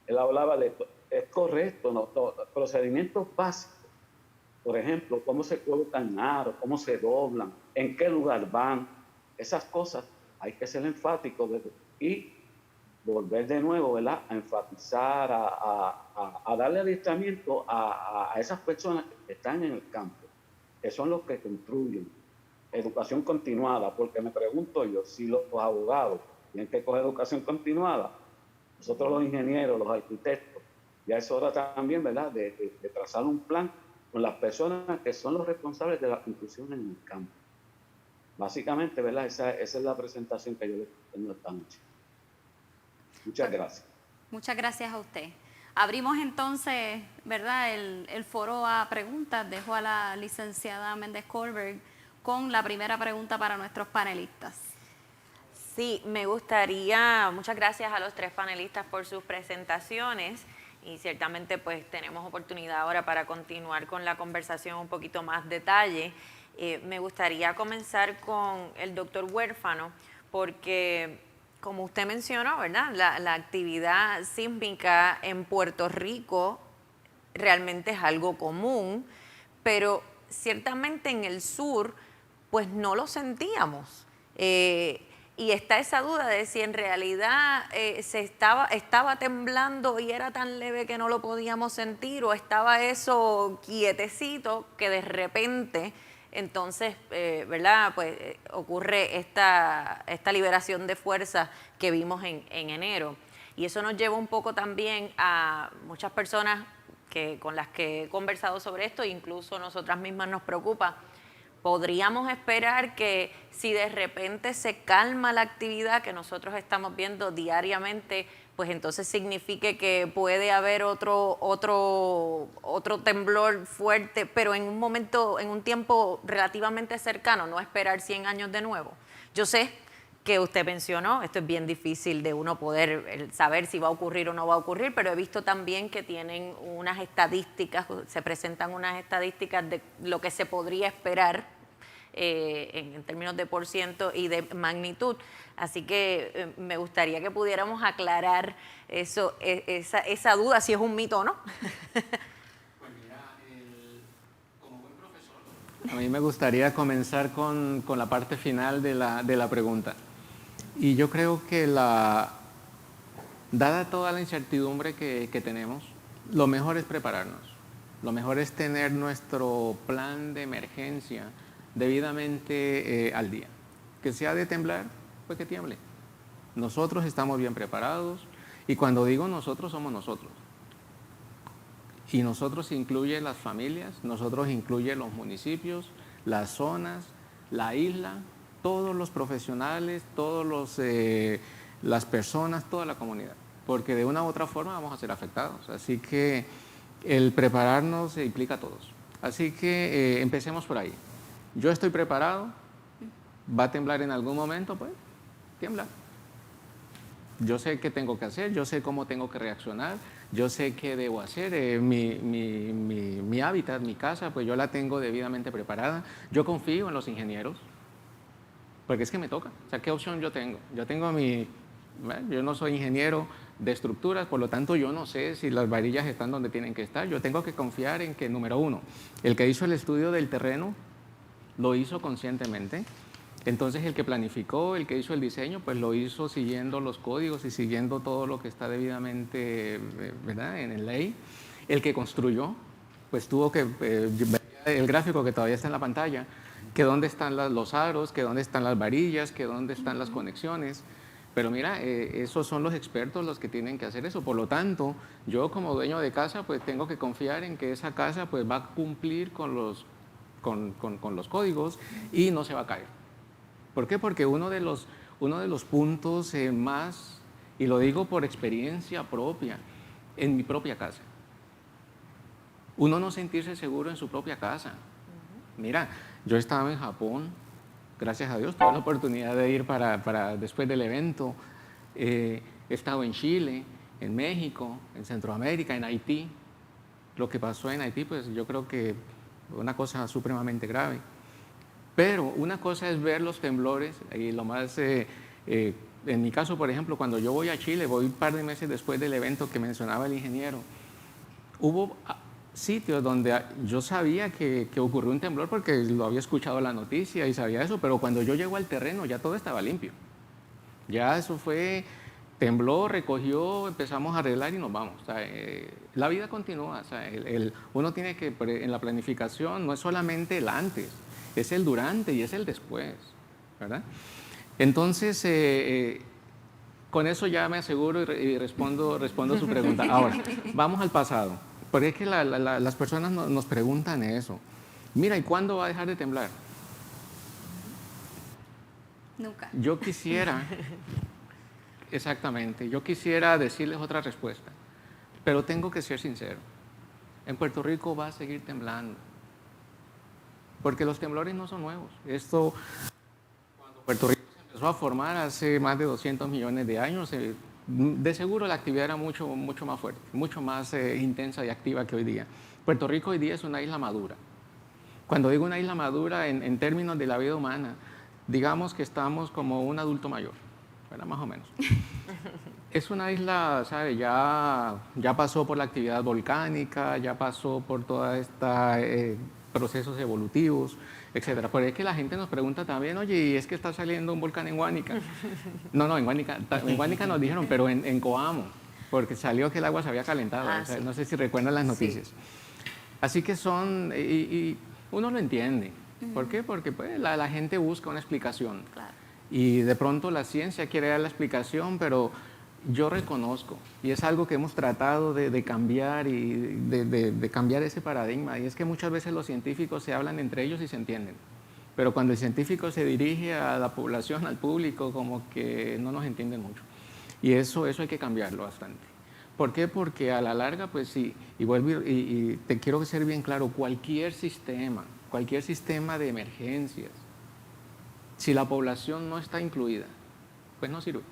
Speaker 5: él hablaba es correcto, ¿no?, procedimientos básicos. Por ejemplo, cómo se colocan aros, cómo se doblan, en qué lugar van. Esas cosas hay que ser enfáticos y volver de nuevo, ¿verdad?, a enfatizar, a darle adiestramiento a esas personas que están en el campo, que son los que construyen. Educación continuada, porque me pregunto yo, si los abogados tienen que coger educación continuada, nosotros los ingenieros, los arquitectos, ya es hora también, ¿verdad?, de trazar un plan con las personas que son los responsables de la construcción en el campo. Básicamente, ¿verdad?, esa es la presentación que yo les tengo esta noche. Muchas gracias.
Speaker 1: Muchas gracias a usted. Abrimos entonces, ¿verdad?, el foro a preguntas. Dejo a la licenciada Méndez Colbert con la primera pregunta para nuestros panelistas.
Speaker 2: Sí, me gustaría, muchas gracias a los tres panelistas por sus presentaciones, y ciertamente pues tenemos oportunidad ahora para continuar con la conversación un poquito más detalle. Me gustaría comenzar con el doctor Huérfano, porque como usted mencionó, ¿verdad?, la actividad sísmica en Puerto Rico realmente es algo común, pero ciertamente en el sur pues no lo sentíamos. Y está esa duda de si en realidad estaba temblando y era tan leve que no lo podíamos sentir, o estaba eso quietecito que de repente entonces, ¿verdad?, pues ocurre esta liberación de fuerza que vimos en enero. Y eso nos lleva un poco también a muchas personas con las que he conversado sobre esto, incluso nosotras mismas nos preocupa. Podríamos esperar que si de repente se calma la actividad que nosotros estamos viendo diariamente, pues entonces signifique que puede haber otro temblor fuerte, pero en un momento, en un tiempo relativamente cercano, no esperar 100 años de nuevo. Yo sé que usted mencionó, esto es bien difícil de uno poder saber si va a ocurrir o no va a ocurrir, pero he visto también que tienen unas estadísticas, se presentan unas estadísticas de lo que se podría esperar en términos de % y de magnitud. Así que me gustaría que pudiéramos aclarar eso, esa duda, si es un mito o no.
Speaker 4: Pues mira, como buen profesor, a mí me gustaría comenzar con la parte final de la pregunta. Y yo creo que dada toda la incertidumbre que tenemos, lo mejor es prepararnos. Lo mejor es tener nuestro plan de emergencia debidamente al día. Que sea de temblar, pues que tiemble. Nosotros estamos bien preparados y cuando digo nosotros, somos nosotros. Y nosotros incluye las familias, nosotros incluye los municipios, las zonas, la isla, todos los profesionales, las personas, toda la comunidad. Porque de una u otra forma vamos a ser afectados. Así que el prepararnos implica a todos. Así que empecemos por ahí. Yo estoy preparado, va a temblar en algún momento, pues tiembla. Yo sé qué tengo que hacer, yo sé cómo tengo que reaccionar, yo sé qué debo hacer. Mi hábitat, mi casa, pues yo la tengo debidamente preparada. Yo confío en los ingenieros, porque es que me toca. O sea, ¿qué opción yo tengo? Yo no soy ingeniero de estructuras, por lo tanto yo no sé si las varillas están donde tienen que estar. Yo tengo que confiar en que, número uno, el que hizo el estudio del terreno lo hizo conscientemente. Entonces el que planificó, el que hizo el diseño, pues lo hizo siguiendo los códigos y siguiendo todo lo que está debidamente, ¿verdad?, en ley. El que construyó, pues tuvo que ver el gráfico que todavía está en la pantalla, que dónde están los aros, que dónde están las varillas, que dónde están las conexiones. Pero mira, esos son los expertos los que tienen que hacer eso. Por lo tanto, yo como dueño de casa, pues tengo que confiar en que esa casa pues va a cumplir con los códigos y no se va a caer. ¿Por qué? Porque uno de los puntos más, y lo digo por experiencia propia, en mi propia casa, uno no sentirse seguro en su propia casa. Mira, yo estaba en Japón, gracias a Dios tuve la oportunidad de ir para después del evento. He estado en Chile, en México, en Centroamérica, en Haití. Lo que pasó en Haití, pues yo creo que una cosa supremamente grave. Pero una cosa es ver los temblores y lo más, en mi caso, por ejemplo, cuando yo voy a Chile, voy un par de meses después del evento que mencionaba el ingeniero, hubo sitios donde yo sabía que ocurrió un temblor porque lo había escuchado en la noticia y sabía eso, pero cuando yo llego al terreno ya todo estaba limpio. Ya eso fue, tembló, recogió, empezamos a arreglar y nos vamos. O sea, la vida continúa. O sea, uno tiene que, en la planificación, no es solamente el antes, es el durante y es el después, ¿verdad? Entonces, con eso ya me aseguro y respondo su pregunta. Ahora, vamos al pasado. Porque es que las personas nos preguntan eso. Mira, ¿y cuándo va a dejar de temblar?
Speaker 1: Nunca.
Speaker 4: Yo quisiera, exactamente, yo quisiera decirles otra respuesta, pero tengo que ser sincero. En Puerto Rico va a seguir temblando, porque los temblores no son nuevos. Cuando Puerto Rico se empezó a formar hace más de 200 millones de años, de seguro la actividad era mucho más fuerte, mucho más intensa y activa que hoy día. Puerto Rico hoy día es una isla madura. Cuando digo una isla madura, en términos de la vida humana, digamos que estamos como un adulto mayor, ¿verdad? Más o menos. Es una isla, ¿sabe? Ya pasó por la actividad volcánica, ya pasó por toda esta procesos evolutivos, etcétera. Pero es que la gente nos pregunta también, oye, ¿y es que está saliendo un volcán en Guánica? No, en Guánica nos dijeron, pero en Coamo, porque salió que el agua se había calentado. O sea,
Speaker 2: Sí.
Speaker 4: no sé si recuerdan las noticias. Sí. Así que y uno lo entiende. ¿Por qué? Porque pues, la gente busca una explicación.
Speaker 1: Claro.
Speaker 4: Y de pronto la ciencia quiere dar la explicación, pero yo reconozco, y es algo que hemos tratado de cambiar y de cambiar ese paradigma, y es que muchas veces los científicos se hablan entre ellos y se entienden, pero cuando el científico se dirige a la población, al público, como que no nos entienden mucho. Y eso hay que cambiarlo bastante. ¿Por qué? Porque a la larga, pues sí, y te quiero ser bien claro, cualquier sistema de emergencias, si la población no está incluida, pues no sirve.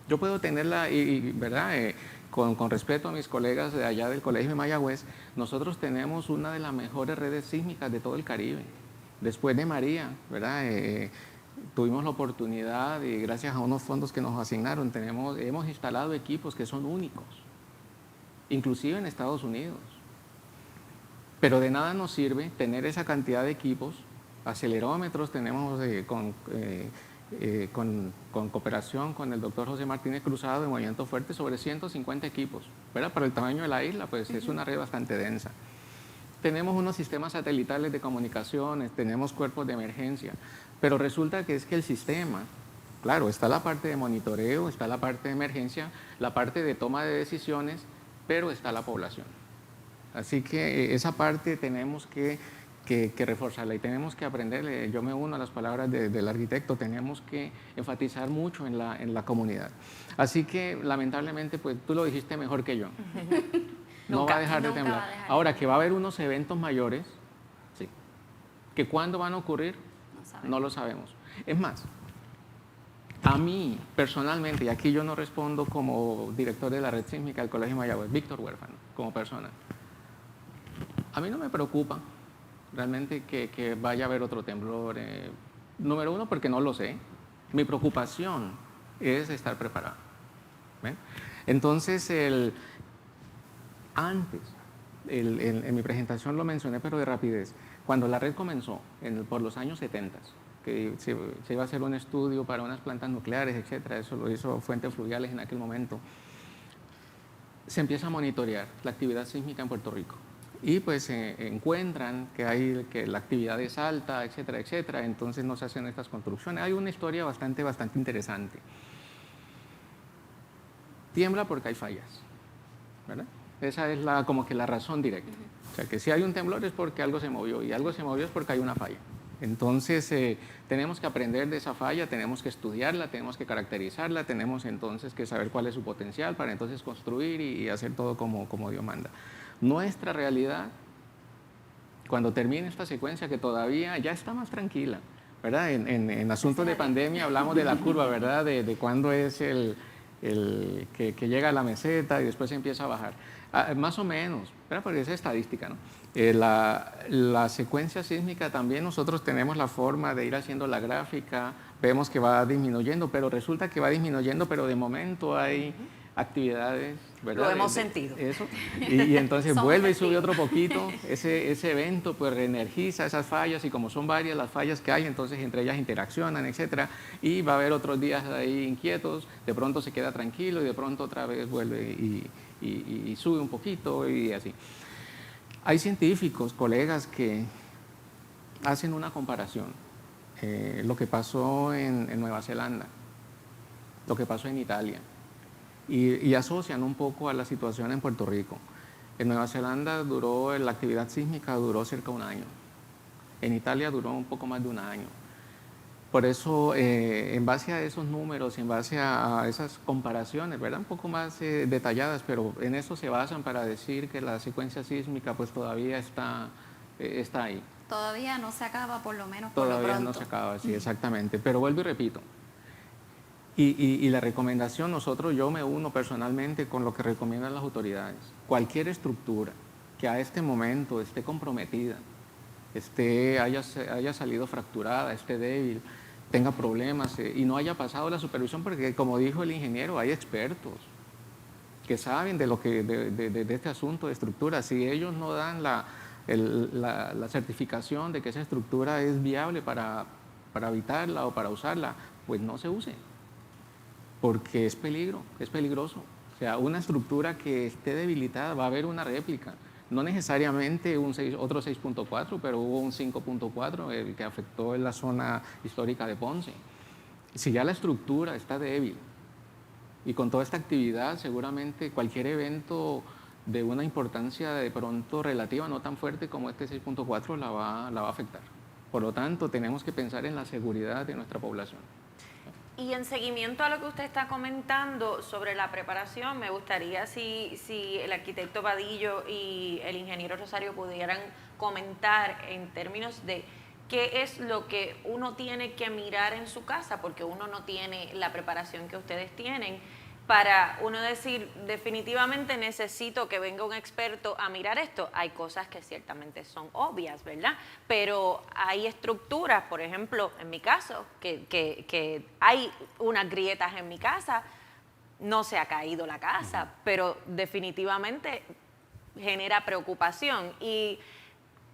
Speaker 4: Yo puedo tenerla, ¿verdad? Con respeto a mis colegas de allá del Colegio de Mayagüez, nosotros tenemos una de las mejores redes sísmicas de todo el Caribe. Después de María, ¿verdad? Tuvimos la oportunidad y gracias a unos fondos que nos asignaron, hemos instalado equipos que son únicos, inclusive en Estados Unidos. Pero de nada nos sirve tener esa cantidad de equipos, acelerómetros tenemos con cooperación con el doctor José Martínez Cruzado de Movimiento Fuerte sobre 150 equipos, ¿verdad? Para el tamaño de la isla, pues es una red bastante densa. tenemos unos sistemas satelitales de comunicaciones, tenemos cuerpos de emergencia, pero resulta que es que el sistema, claro, está la parte de monitoreo, está la parte de emergencia, la parte de toma de decisiones, pero está la población. Así que esa parte tenemos que reforzarla y tenemos que aprender. Yo me uno a las palabras del arquitecto, tenemos que enfatizar mucho en la comunidad. Así que lamentablemente, pues tú lo dijiste mejor que yo. No va a dejar de temblar. Ahora, que va a haber unos eventos mayores, sí. ¿Que cuándo van a ocurrir? No lo sabemos. Es más, a mí personalmente, y aquí yo no respondo como director de la red sísmica del Colegio Mayagüez, Víctor Huérfano, como persona, a mí no me preocupa realmente que vaya a haber otro temblor. Número uno, porque no lo sé. Mi preocupación es estar preparado. ¿Ven? Entonces, antes, en mi presentación lo mencioné, pero de rapidez, cuando la red comenzó, por los años 70, que se iba a hacer un estudio para unas plantas nucleares, etcétera, eso lo hizo Fuentes Fluviales en aquel momento, se empieza a monitorear la actividad sísmica en Puerto Rico. Y pues se encuentran que la actividad es alta, etcétera, etcétera, entonces no se hacen estas construcciones. Hay una historia bastante interesante. Tiembla porque hay fallas, ¿verdad? Esa es como que la razón directa. O sea, que si hay un temblor es porque algo se movió, y algo se movió es porque hay una falla. Entonces, tenemos que aprender de esa falla, tenemos que estudiarla, tenemos que caracterizarla, tenemos entonces que saber cuál es su potencial para entonces construir y hacer todo como Dios manda. Nuestra realidad, cuando termine esta secuencia, que todavía ya está más tranquila, ¿verdad? En asuntos de pandemia hablamos de la curva, ¿verdad? De cuándo es que llega a la meseta y después empieza a bajar. Más o menos, ¿verdad? Porque es estadística, ¿no? La secuencia sísmica también nosotros tenemos la forma de ir haciendo la gráfica, vemos que va disminuyendo, pero resulta que va disminuyendo, pero de momento hay actividades, ¿verdad?
Speaker 2: Lo hemos sentido.
Speaker 4: Eso. Y entonces vuelve y sube otro poquito, ese evento pues reenergiza esas fallas, y como son varias las fallas que hay, entonces entre ellas interaccionan, etcétera, y va a haber otros días ahí inquietos, de pronto se queda tranquilo y de pronto otra vez vuelve y sube un poquito y así. Hay científicos, colegas, que hacen una comparación, lo que pasó en Nueva Zelanda, lo que pasó en Italia, y asocian un poco a la situación en Puerto Rico. En Nueva Zelanda la actividad sísmica duró cerca de un año. En Italia duró un poco más de un año. Por eso, en base a esos números, en base a esas comparaciones, ¿verdad? Un poco más detalladas, pero en eso se basan para decir que la secuencia sísmica pues todavía está ahí.
Speaker 1: Todavía no se acaba, por lo menos por lo
Speaker 4: Todavía
Speaker 1: pronto.
Speaker 4: no se acaba, sí, exactamente. Pero vuelvo y repito, y la recomendación, yo me uno personalmente con lo que recomiendan las autoridades. Cualquier estructura que a este momento esté comprometida, haya salido fracturada, esté débil, tenga problemas y no haya pasado la supervisión, porque como dijo el ingeniero, hay expertos que saben de este asunto de estructura. Si ellos no dan la certificación de que esa estructura es viable para habitarla o para usarla, pues no se use, porque es peligroso. O sea, una estructura que esté debilitada, va a haber una réplica. No necesariamente otro 6.4, pero hubo un 5.4 el que afectó en la zona histórica de Ponce. Si ya la estructura está débil y con toda esta actividad, seguramente cualquier evento de una importancia de pronto relativa, no tan fuerte como este 6.4, la va a afectar. Por lo tanto, tenemos que pensar en la seguridad de nuestra población.
Speaker 2: Y en seguimiento a lo que usted está comentando sobre la preparación, me gustaría si el arquitecto Vadillo y el ingeniero Rosario pudieran comentar en términos de qué es lo que uno tiene que mirar en su casa, porque uno no tiene la preparación que ustedes tienen, para uno decir, definitivamente necesito que venga un experto a mirar esto. Hay cosas que ciertamente son obvias, ¿verdad? Pero hay estructuras, por ejemplo, en mi caso, que hay unas grietas en mi casa, no se ha caído la casa, pero definitivamente genera preocupación. Y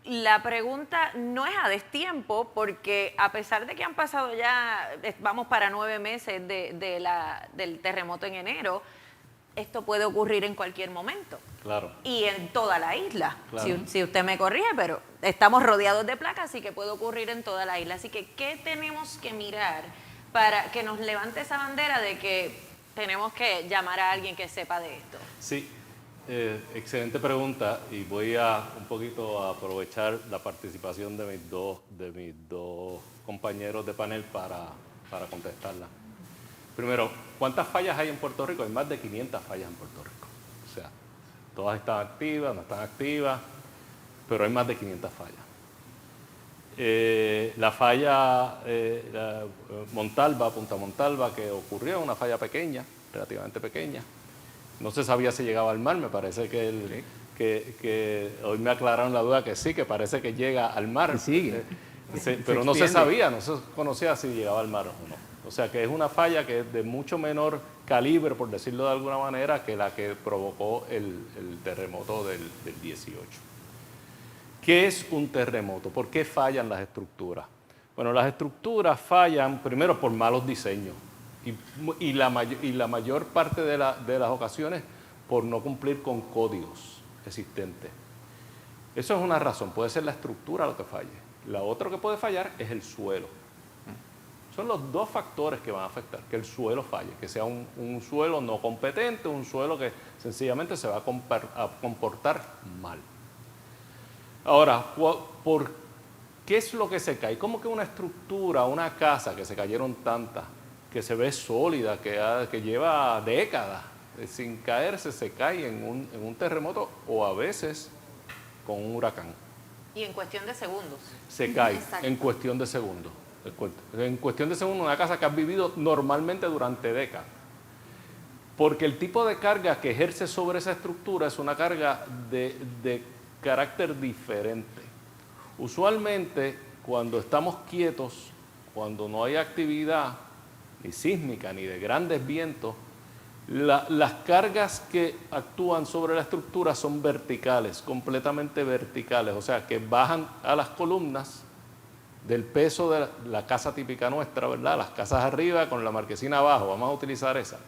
Speaker 2: la pregunta no es a destiempo, porque a pesar de que han pasado ya, vamos para 9 meses del terremoto en enero, esto puede ocurrir en cualquier momento.
Speaker 3: Claro.
Speaker 2: Y en toda la isla.
Speaker 3: Claro.
Speaker 2: Si usted me corrige, pero estamos rodeados de placas, así que puede ocurrir en toda la isla. Así que, ¿qué tenemos que mirar para que nos levante esa bandera de que tenemos que llamar a alguien que sepa de esto?
Speaker 3: Sí, excelente pregunta, y voy a un poquito a aprovechar la participación de mis dos compañeros de panel para contestarla. Primero, ¿cuántas fallas hay en Puerto Rico? Hay más de 500 fallas en Puerto Rico. O sea, todas están activas, no están activas, pero hay más de 500 fallas. La falla Montalva, Punta Montalva, que ocurrió, una falla pequeña, relativamente pequeña. No se sabía si llegaba al mar, me parece que hoy me aclararon la duda que sí, que parece que llega al mar.
Speaker 4: Y sigue.
Speaker 3: Pero no se sabía, no se conocía si llegaba al mar o no. O sea que es una falla que es de mucho menor calibre, por decirlo de alguna manera, que la que provocó el terremoto del 18. ¿Qué es un terremoto? ¿Por qué fallan las estructuras? Bueno, las estructuras fallan primero por malos diseños y la mayor parte de las ocasiones por no cumplir con códigos existentes. Eso es una razón, puede ser la estructura lo que falle. La otra que puede fallar es el suelo. Son los dos factores que van a afectar, que el suelo falle, que sea un suelo no competente, un suelo que sencillamente se va a comportar mal. Ahora, ¿por qué es lo que se cae? ¿Cómo que una estructura, una casa, que se cayeron tantas, que se ve sólida, que lleva décadas sin caerse, se cae en un terremoto o a veces con un huracán?
Speaker 2: Y en cuestión de segundos.
Speaker 3: Se cae
Speaker 1: Exacto.
Speaker 3: en cuestión de segundos. En cuestión de segundos, una casa que has vivido normalmente durante décadas. Porque el tipo de carga que ejerce sobre esa estructura es una carga de carácter diferente. Usualmente, cuando estamos quietos, cuando no hay actividad ni sísmica ni de grandes vientos, las cargas que actúan sobre la estructura son verticales, completamente verticales, o sea, que bajan a las columnas del peso de la casa típica nuestra, ¿verdad? Las casas arriba con la marquesina abajo, vamos a utilizar esa.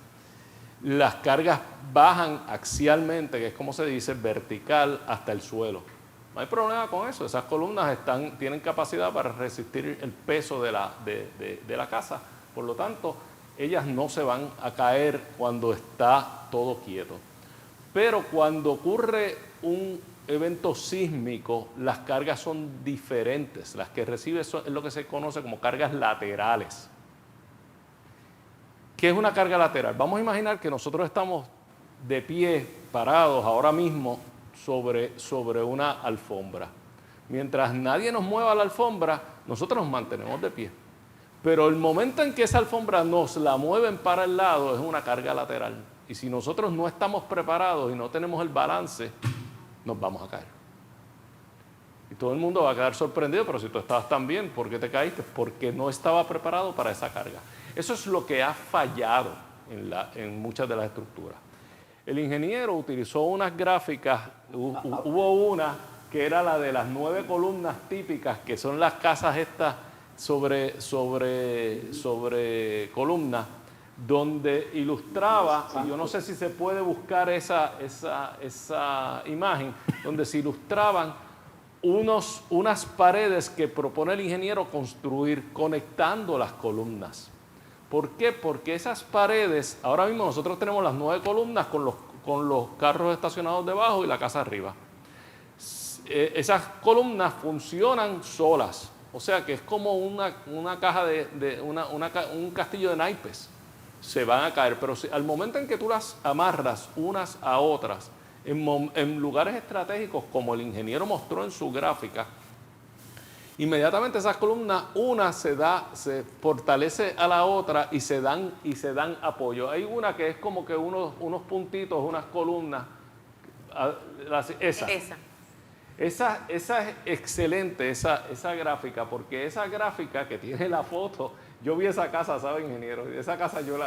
Speaker 3: Las cargas bajan axialmente, que es como se dice, vertical hasta el suelo. No hay problema con eso, esas columnas tienen capacidad para resistir el peso de la casa, por lo tanto, ellas no se van a caer cuando está todo quieto. Pero cuando ocurre un evento sísmico, las cargas son diferentes. Las que recibe es lo que se conoce como cargas laterales. ¿Qué es una carga lateral? Vamos a imaginar que nosotros estamos de pie, parados ahora mismo sobre una alfombra. Mientras nadie nos mueva la alfombra, nosotros nos mantenemos de pie. Pero el momento en que esa alfombra nos la mueven para el lado es una carga lateral. Y si nosotros no estamos preparados y no tenemos el balance, nos vamos a caer. Y todo el mundo va a quedar sorprendido, pero si tú estabas tan bien, ¿por qué te caíste? Porque no estaba preparado para esa carga. Eso es lo que ha fallado en muchas de las estructuras. El ingeniero utilizó unas gráficas, hubo una que era la de las 9 columnas típicas, que son las casas estas sobre columnas, donde ilustraba, y yo no sé si se puede buscar esa imagen, donde se ilustraban unas paredes que propone el ingeniero construir conectando las columnas. ¿Por qué? Porque esas paredes, ahora mismo nosotros tenemos las 9 columnas con los carros estacionados debajo y la casa arriba. Esas columnas funcionan solas, o sea que es como una caja un castillo de naipes. Se van a caer, pero al momento en que tú las amarras unas a otras, en lugares estratégicos como el ingeniero mostró en su gráfica, inmediatamente esas columnas, una se fortalece a la otra y se dan apoyo. Hay una que es como que unos puntitos, unas columnas, esa es excelente, esa gráfica, porque esa gráfica que tiene la foto, yo vi esa casa, ¿sabe, ingeniero? Esa casa yo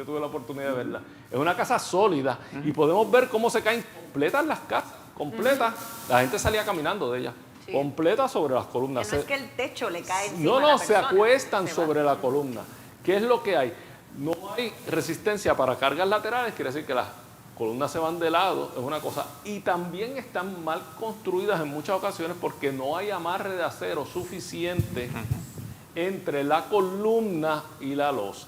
Speaker 3: tuve la oportunidad de verla. Es una casa sólida y podemos ver cómo se caen completas las casas, completas. La gente salía caminando de ellas, completas sobre las columnas.
Speaker 2: Que no es que el techo le cae encima a la
Speaker 3: No,
Speaker 2: persona,
Speaker 3: se acuestan sobre la columna. ¿Qué es lo que hay? No hay resistencia para cargas laterales, quiere decir que columnas se van de lado, es una cosa. Y también están mal construidas en muchas ocasiones porque no hay amarre de acero suficiente entre la columna y la losa.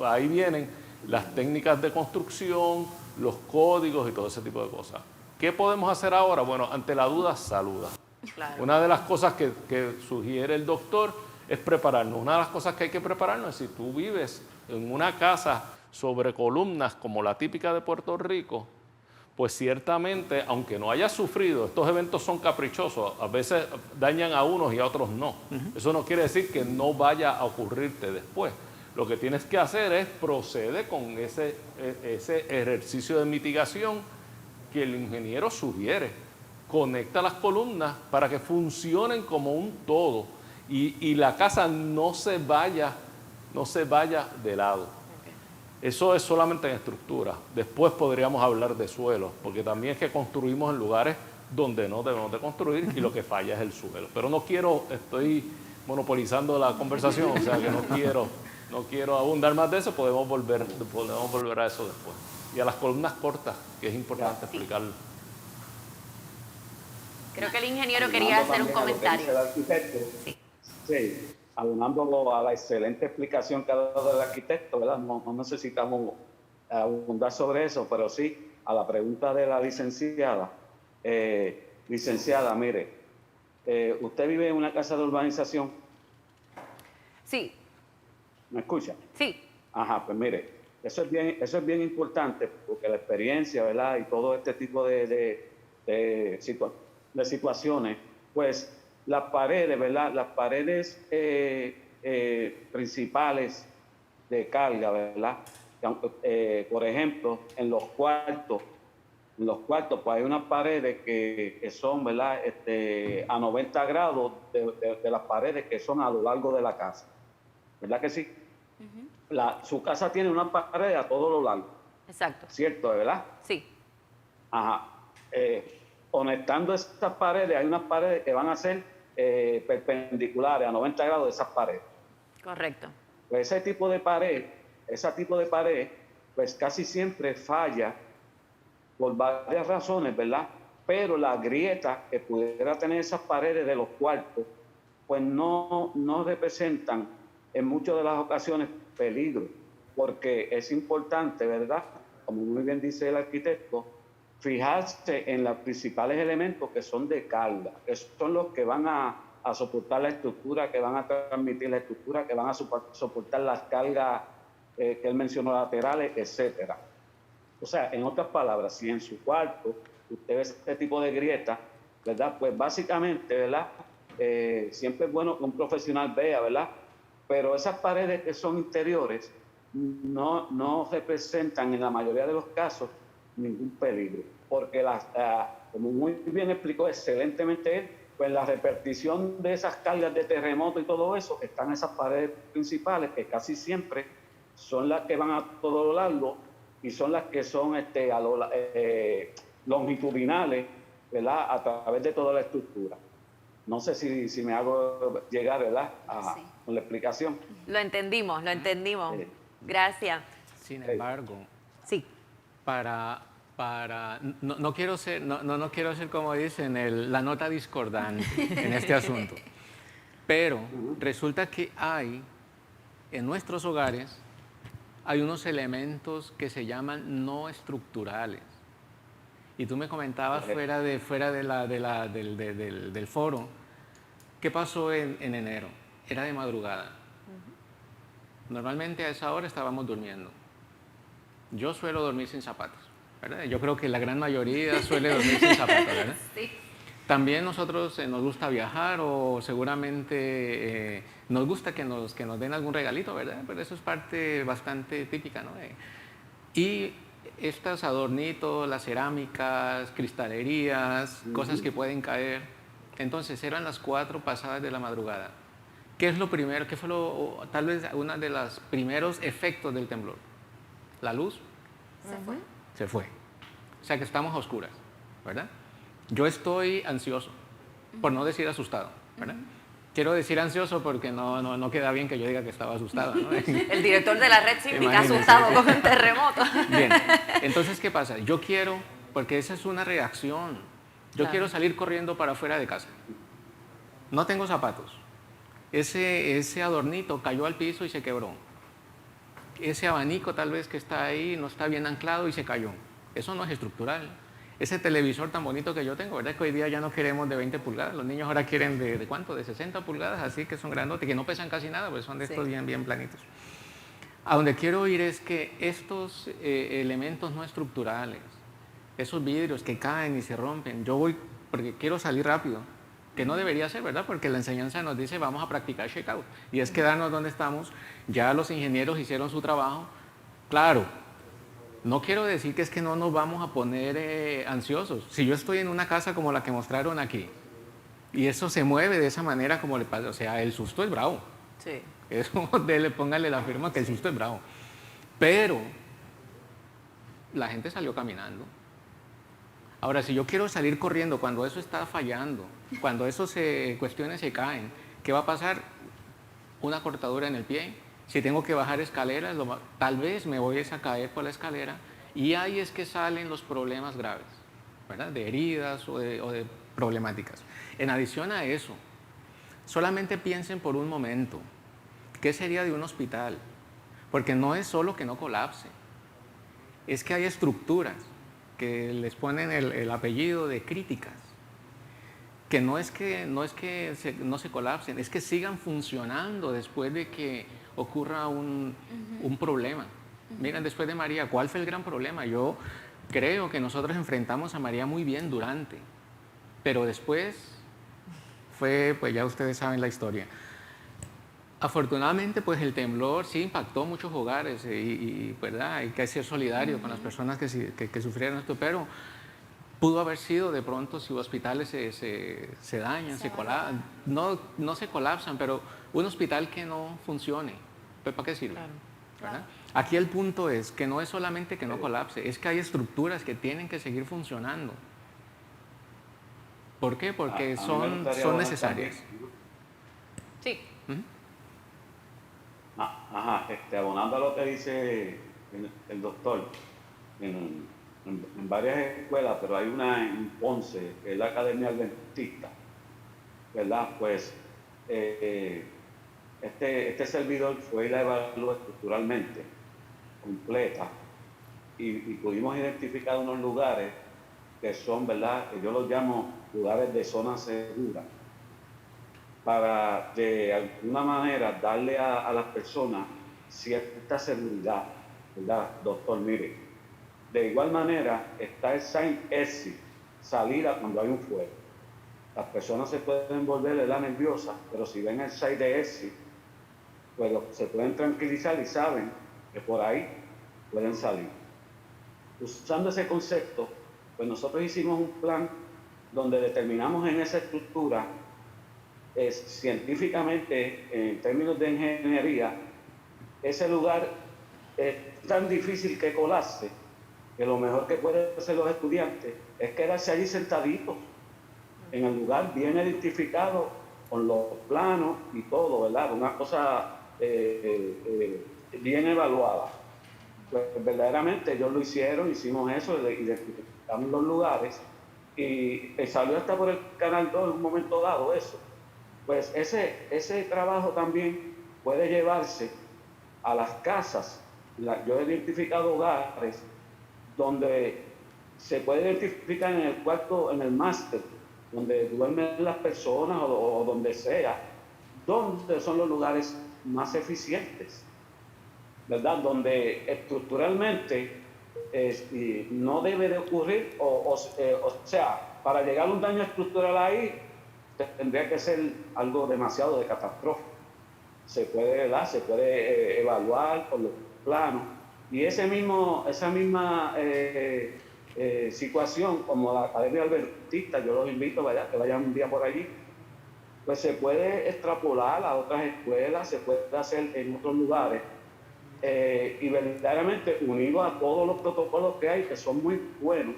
Speaker 3: Ahí vienen las técnicas de construcción, los códigos y todo ese tipo de cosas. ¿Qué podemos hacer ahora? Bueno, ante la duda, saluda.
Speaker 2: Claro.
Speaker 3: Una de las cosas que sugiere el doctor es prepararnos. Una de las cosas que hay que prepararnos es si tú vives en una casa sobre columnas como la típica de Puerto Rico, pues ciertamente, aunque no hayas sufrido, estos eventos son caprichosos, a veces dañan a unos y a otros no. Eso no quiere decir que no vaya a ocurrirte después. Lo que tienes que hacer es proceder con ese ejercicio de mitigación que el ingeniero sugiere. Conecta las columnas para que funcionen como un todo y la casa no se vaya de lado. Eso es solamente en estructura. Después podríamos hablar de suelo, porque también es que construimos en lugares donde no debemos de construir y lo que falla es el suelo. Pero estoy monopolizando la conversación, o sea que no quiero abundar más de eso, podemos volver a eso después. Y a las columnas cortas, que es importante explicarlo.
Speaker 2: Creo que el ingeniero quería hacer un comentario. Sí.
Speaker 5: Sí, abonando a la excelente explicación que ha dado el arquitecto, ¿verdad? No necesitamos abundar sobre eso, pero sí, a la pregunta de la licenciada. Licenciada, mire, ¿usted vive en una casa de urbanización?
Speaker 2: Sí,
Speaker 5: ¿Me escucha?
Speaker 2: sí.
Speaker 5: Ajá, pues mire, eso es bien importante porque la experiencia, ¿verdad? Y todo este tipo de situaciones, pues las paredes, ¿verdad? Las paredes principales de carga, ¿verdad? Por ejemplo, en los cuartos, pues hay unas paredes que son, ¿verdad? A 90 grados de las paredes que son a lo largo de la casa. ¿Verdad que sí? Su casa tiene una pared a todo lo largo.
Speaker 2: Exacto.
Speaker 5: ¿Cierto, verdad?
Speaker 2: Sí.
Speaker 5: Ajá. Conectando estas paredes, hay unas paredes que van a ser perpendiculares a 90 grados de esas paredes.
Speaker 2: Correcto.
Speaker 5: Pues ese tipo de pared, pues casi siempre falla por varias razones, ¿verdad? Pero la grieta que pudiera tener esas paredes de los cuartos, pues no representan en muchas de las ocasiones peligro, porque es importante, ¿verdad? Como muy bien dice el arquitecto, fijarse en los principales elementos que son de carga, que son los que van a soportar la estructura, que van a transmitir la estructura, que van a soportar las cargas que él mencionó, laterales, etcétera. O sea, en otras palabras, si en su cuarto usted ve este tipo de grieta, ¿verdad? Pues básicamente, ¿verdad? Siempre es bueno que un profesional vea, ¿verdad? Pero esas paredes que son interiores no representan en la mayoría de los casos ningún peligro, porque como muy bien explicó excelentemente él, pues la repartición de esas cargas de terremoto y todo eso están en esas paredes principales que casi siempre son las que van a todo lo largo y son las que son longitudinales, ¿verdad? A través de toda la estructura. No sé si me hago llegar, ¿verdad?
Speaker 1: Sí.
Speaker 5: Con la explicación.
Speaker 2: Lo entendimos. Gracias.
Speaker 4: Sin embargo,
Speaker 2: Sí.
Speaker 4: no quiero ser como dicen, la nota discordante en este asunto, pero resulta que en nuestros hogares, hay unos elementos que se llaman no estructurales. Y tú me comentabas fuera del foro, ¿qué pasó en enero? Era de madrugada. Normalmente a esa hora estábamos durmiendo. Yo suelo dormir sin zapatos, ¿verdad? Yo creo que la gran mayoría suele dormir sin zapatos, ¿verdad?
Speaker 1: Sí.
Speaker 4: También nosotros nos gusta viajar o seguramente nos gusta que nos den algún regalito, ¿verdad? Pero eso es parte bastante típica, ¿no? Y estos adornitos, las cerámicas, cristalerías, cosas que pueden caer. Entonces eran las 4 pasadas de la madrugada. ¿Qué es lo primero? ¿Qué fue tal vez uno de los primeros efectos del temblor? La luz se fue. O sea que estamos a oscuras, ¿verdad? Yo estoy ansioso, por no decir asustado, ¿verdad? quiero decir ansioso porque no queda bien que yo diga que estaba asustado, ¿no?
Speaker 2: El director de la red sísmica
Speaker 4: Imagínense,
Speaker 2: asustado
Speaker 4: sí.
Speaker 2: con el terremoto.
Speaker 4: Bien, entonces, ¿qué pasa? Yo quiero, porque esa es una reacción, yo
Speaker 2: Claro.
Speaker 4: quiero salir corriendo para afuera de casa. No tengo zapatos. Ese adornito cayó al piso y se quebró. Ese abanico tal vez que está ahí no está bien anclado y se cayó. Eso no es estructural. Ese televisor tan bonito que yo tengo, ¿verdad? Que hoy día ya no queremos de 20 pulgadas. Los niños ahora quieren ¿de cuánto? De 60 pulgadas, así que son grandotes, que no pesan casi nada, pues son de estos
Speaker 2: Sí.
Speaker 4: bien planitos. A donde quiero ir es que estos elementos no estructurales, esos vidrios que caen y se rompen, yo voy porque quiero salir rápido, que no debería ser, ¿verdad? Porque la enseñanza nos dice vamos a practicar checkout y es quedarnos donde estamos. Ya los ingenieros hicieron su trabajo. Claro, no quiero decir que es que no nos vamos a poner ansiosos. Si yo estoy en una casa como la que mostraron aquí y eso se mueve de esa manera como le pasa, o sea, el susto es bravo.
Speaker 2: Sí.
Speaker 4: Eso, póngale la firma que el susto es bravo. Pero la gente salió caminando. Ahora, si yo quiero salir corriendo cuando eso está fallando, cuando esas cuestiones se caen, ¿qué va a pasar? Una cortadura en el pie. Si tengo que bajar escaleras, tal vez me voy a caer por la escalera y ahí es que salen los problemas graves, ¿verdad? De heridas o de problemáticas. En adición a eso, solamente piensen por un momento, ¿qué sería de un hospital? Porque no es solo que no colapse, es que hay estructuras que les ponen el apellido de críticas, que no es que no se colapsen, es que sigan funcionando después de que ocurra un problema. Miren, después de María, ¿cuál fue el gran problema? Yo creo que nosotros enfrentamos a María muy bien durante, pero después fue, pues ya ustedes saben la historia. Afortunadamente, pues el temblor sí impactó muchos hogares y ¿verdad? Hay que ser solidario con las personas que sufrieron esto, pero pudo haber sido de pronto si hospitales se dañan, se colapsan, no se colapsan, pero un hospital que no funcione, pues ¿para qué sirve?
Speaker 2: Claro.
Speaker 4: ¿Verdad? Aquí el punto es que no es solamente que no colapse, es que hay estructuras que tienen que seguir funcionando. ¿Por qué? Porque
Speaker 5: A mí me
Speaker 4: son
Speaker 5: gustaría
Speaker 4: necesarias.
Speaker 5: también,
Speaker 2: Sí.
Speaker 5: abonando a lo que dice el doctor, en varias escuelas, pero hay una en Ponce, que es la Academia Adventista, ¿verdad? Pues este servidor fue y la evaluó estructuralmente, completa, y pudimos identificar unos lugares que son, ¿verdad? Que yo los llamo lugares de zona segura, para de alguna manera darle a las personas cierta seguridad, ¿verdad, doctor? Mire, de igual manera está el sign exit, salida cuando hay un fuego. Las personas se pueden volver, ¿verdad?, nerviosas, pero si ven el sign de exit, pues se pueden tranquilizar y saben que por ahí pueden salir. Usando ese concepto, pues nosotros hicimos un plan donde determinamos en esa estructura científicamente, en términos de ingeniería, ese lugar es tan difícil que colapse que lo mejor que pueden hacer los estudiantes es quedarse allí sentaditos en el lugar bien identificado con los planos y todo, ¿verdad? Una cosa bien evaluada. Pues verdaderamente ellos lo hicieron, hicimos eso, identificamos los lugares y salió hasta por el Canal 2 en un momento dado eso. Pues ese trabajo también puede llevarse a las casas. Yo he identificado hogares donde se puede identificar en el cuarto, en el máster, donde duermen las personas o donde sea, donde son los lugares más eficientes, ¿verdad? Donde estructuralmente no debe de ocurrir, o sea, para llegar a un daño estructural ahí, tendría que ser algo demasiado de catástrofe. Se puede, ¿verdad? Se puede evaluar por los planos. Y esa misma situación, como la Academia Adventista, yo los invito, ¿verdad?, que vayan un día por allí, pues se puede extrapolar a otras escuelas, se puede hacer en otros lugares, y verdaderamente unido a todos los protocolos que hay, que son muy buenos,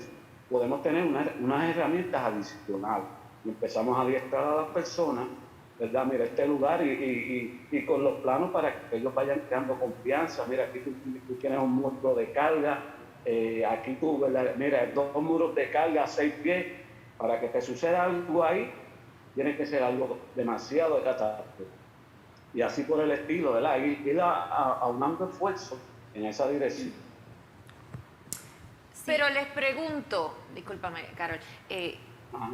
Speaker 5: podemos tener unas herramientas adicionales. Y empezamos a adiestrar a las personas ¿verdad? Mira, este lugar y con los planos para que ellos vayan creando confianza. Mira, aquí tú tienes un muro de carga, aquí tú, ¿verdad? Mira, 2 muros de carga, 6 pies, para que te suceda algo ahí, tiene que ser algo demasiado de catástrofe. Y así por el estilo, ¿verdad? Ir aunando esfuerzos en esa dirección.
Speaker 2: Pero les pregunto, discúlpame, Carol,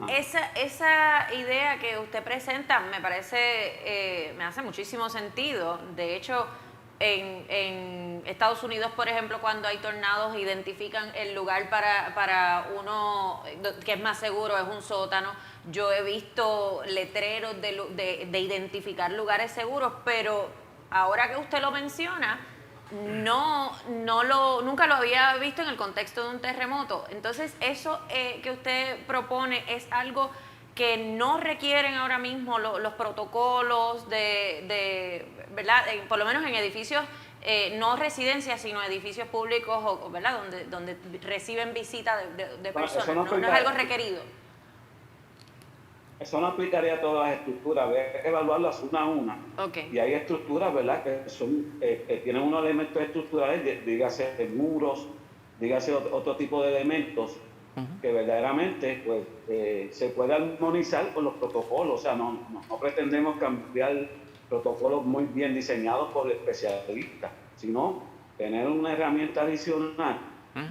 Speaker 2: esa idea que usted presenta me parece, me hace muchísimo sentido. De hecho, en Estados Unidos, por ejemplo, cuando hay tornados, identifican el lugar para uno que es más seguro, es un sótano. Yo he visto letreros de identificar lugares seguros, pero ahora que usted lo menciona, nunca lo había visto en el contexto de un terremoto. Entonces, eso que usted propone es algo que no requieren ahora mismo los protocolos ¿verdad? Por lo menos en edificios, no residencias, sino edificios públicos, ¿verdad? Donde reciben visita de personas. No es algo requerido.
Speaker 5: Eso no aplicaría a todas las estructuras, habría que evaluarlas una a una.
Speaker 2: Okay.
Speaker 5: Y hay estructuras, ¿verdad?, que son, tienen unos elementos estructurales, dígase de muros, dígase otro tipo de elementos, que verdaderamente pues, se puede armonizar con los protocolos. O sea, no pretendemos cambiar protocolos muy bien diseñados por especialistas, sino tener una herramienta adicional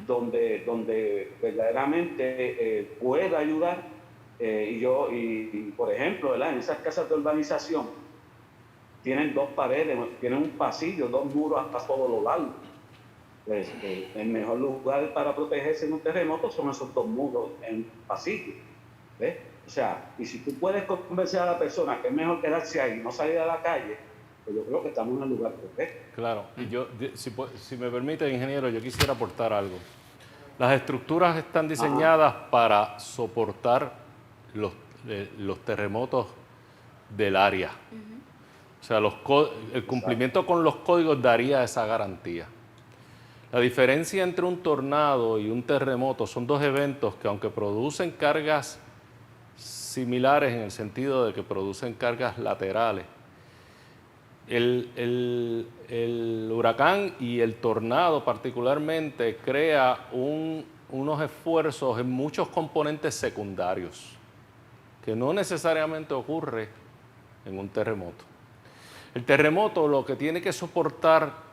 Speaker 5: donde verdaderamente pueda ayudar. Y por ejemplo, ¿verdad?, en esas casas de urbanización tienen 2 paredes, tienen un pasillo, 2 muros hasta todo lo largo. Pues, el mejor lugar para protegerse en un terremoto son esos 2 muros en pasillo. ¿Ves? O sea, y si tú puedes convencer a la persona que es mejor quedarse ahí y no salir a la calle, pues yo creo que estamos en el lugar correcto.
Speaker 3: Claro, y yo, si me permite, ingeniero, yo quisiera aportar algo. Las estructuras están diseñadas para soportar los terremotos del área. O sea, el cumplimiento con los códigos daría esa garantía. La diferencia entre un tornado y un terremoto son 2 eventos que, aunque producen cargas similares en el sentido de que producen cargas laterales, el huracán y el tornado particularmente crea unos esfuerzos en muchos componentes secundarios que no necesariamente ocurre en un terremoto. El terremoto lo que tiene que soportar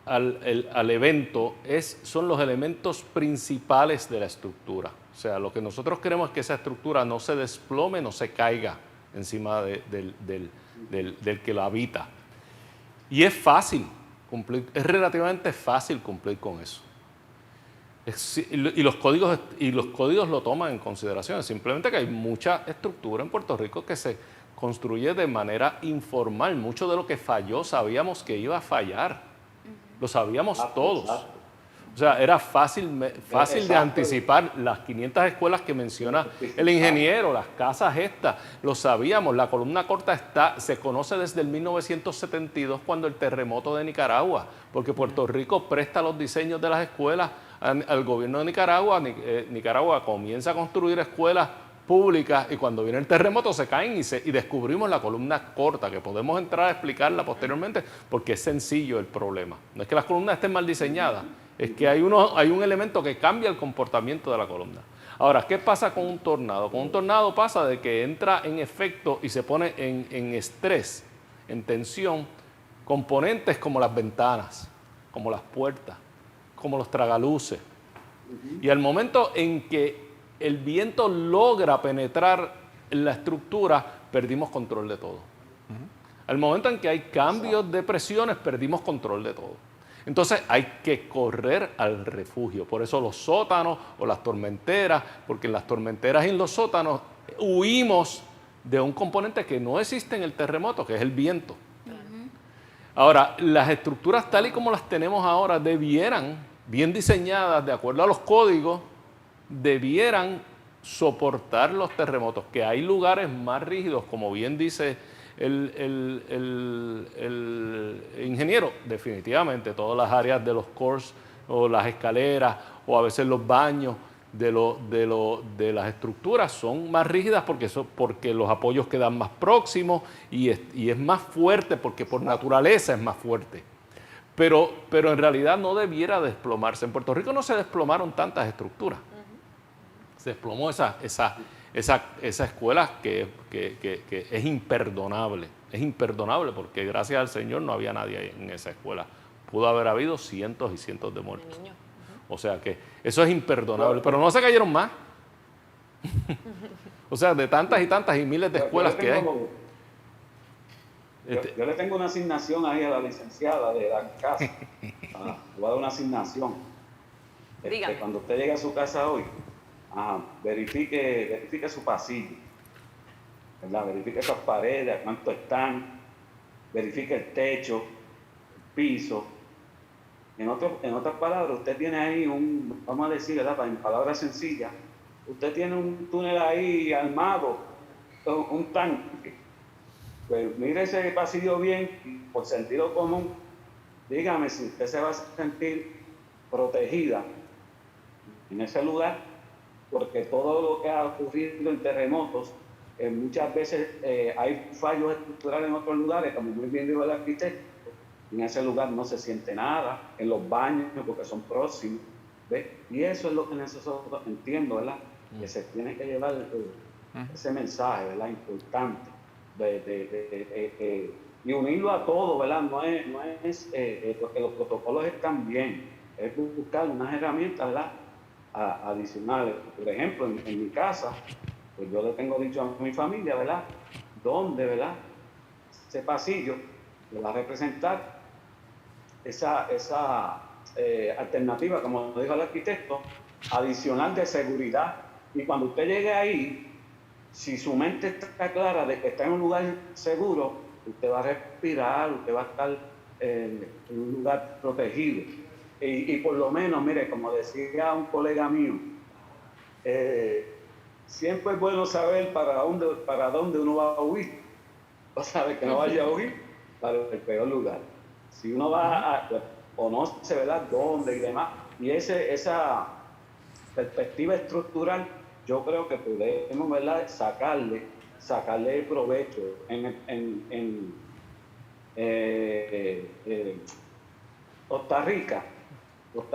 Speaker 3: al evento son los elementos principales de la estructura. O sea, lo que nosotros queremos es que esa estructura no se desplome, no se caiga encima del que la habita. Y es fácil cumplir, es relativamente fácil cumplir con eso. Y los códigos lo toman en consideración. Simplemente que hay mucha estructura en Puerto Rico que se construye de manera informal. Mucho de lo que falló sabíamos que iba a fallar. Lo sabíamos todos. O sea, era fácil de anticipar. Las 500 escuelas que menciona el ingeniero, las casas estas, lo sabíamos. La columna corta se conoce desde el 1972, cuando el terremoto de Nicaragua, porque Puerto Rico presta los diseños de las escuelas al gobierno de Nicaragua. Nicaragua comienza a construir escuelas públicas y cuando viene el terremoto se caen y descubrimos la columna corta, que podemos entrar a explicarla posteriormente porque es sencillo el problema. No es que las columnas estén mal diseñadas, es que hay un elemento que cambia el comportamiento de la columna. Ahora, ¿qué pasa con un tornado? Con un tornado pasa de que entra en efecto y se pone en estrés, en tensión, componentes como las ventanas, como las puertas, como los tragaluces. Y al momento en que el viento logra penetrar en la estructura, perdimos control de todo. Al momento en que hay cambios de presiones, perdimos control de todo. Entonces hay que correr al refugio. Por eso los sótanos o las tormenteras, porque en las tormenteras y en los sótanos huimos de un componente que no existe en el terremoto, que es el viento. Ahora, las estructuras tal y como las tenemos ahora debieran, bien diseñadas, de acuerdo a los códigos, debieran soportar los terremotos, que hay lugares más rígidos, como bien dice el ingeniero, definitivamente todas las áreas de los cores o las escaleras o a veces los baños de las estructuras son más rígidas porque los apoyos quedan más próximos y es más fuerte porque por naturaleza es más fuerte. Pero en realidad no debiera desplomarse. En Puerto Rico no se desplomaron tantas estructuras. Se desplomó esa escuela que es imperdonable. Es imperdonable porque gracias al Señor no había nadie en esa escuela. Pudo haber habido cientos y cientos de muertos. O sea que eso es imperdonable. Pero no se cayeron más. O sea, de tantas y tantas y miles de escuelas que hay.
Speaker 5: Yo le tengo una asignación ahí a la licenciada de la casa. Le voy a dar una asignación.
Speaker 2: Dígame.
Speaker 5: Cuando usted llegue a su casa hoy, verifique su pasillo, ¿verdad? Verifique esas paredes, cuánto están, verifique el techo, el piso. En otras palabras, usted tiene ahí vamos a decir, ¿verdad? En palabras sencillas, usted tiene un túnel ahí armado, un tanque. Pues mire ese pasillo bien, y por sentido común, dígame si usted se va a sentir protegida en ese lugar, porque todo lo que ha ocurrido en terremotos, muchas veces hay fallos estructurales en otros lugares, como muy bien dijo el arquitecto. En ese lugar no se siente nada, en los baños porque son próximos, ¿ves? Y eso es lo que nosotros entiendo, ¿verdad? Que se tiene que llevar ese mensaje, ¿verdad? Importante y unirlo a todo, ¿verdad? No es porque los protocolos están bien, es buscar unas herramientas, ¿verdad? Adicionales. Por ejemplo, en mi casa, pues yo le tengo dicho a mi familia, ¿verdad? Donde, ¿verdad? Ese pasillo le va a representar esa alternativa, como dijo el arquitecto, adicional de seguridad. Y cuando usted llegue ahí, si su mente está clara de que está en un lugar seguro, usted va a respirar, usted va a estar en un lugar protegido. Y por lo menos, mire, como decía un colega mío, siempre es bueno saber para dónde uno va a huir. O sabe que no vaya a huir para el peor lugar. Si uno va conoce, ¿verdad?, dónde y demás. Y esa perspectiva estructural, yo creo que podemos, ¿verdad?, sacarle provecho. Costa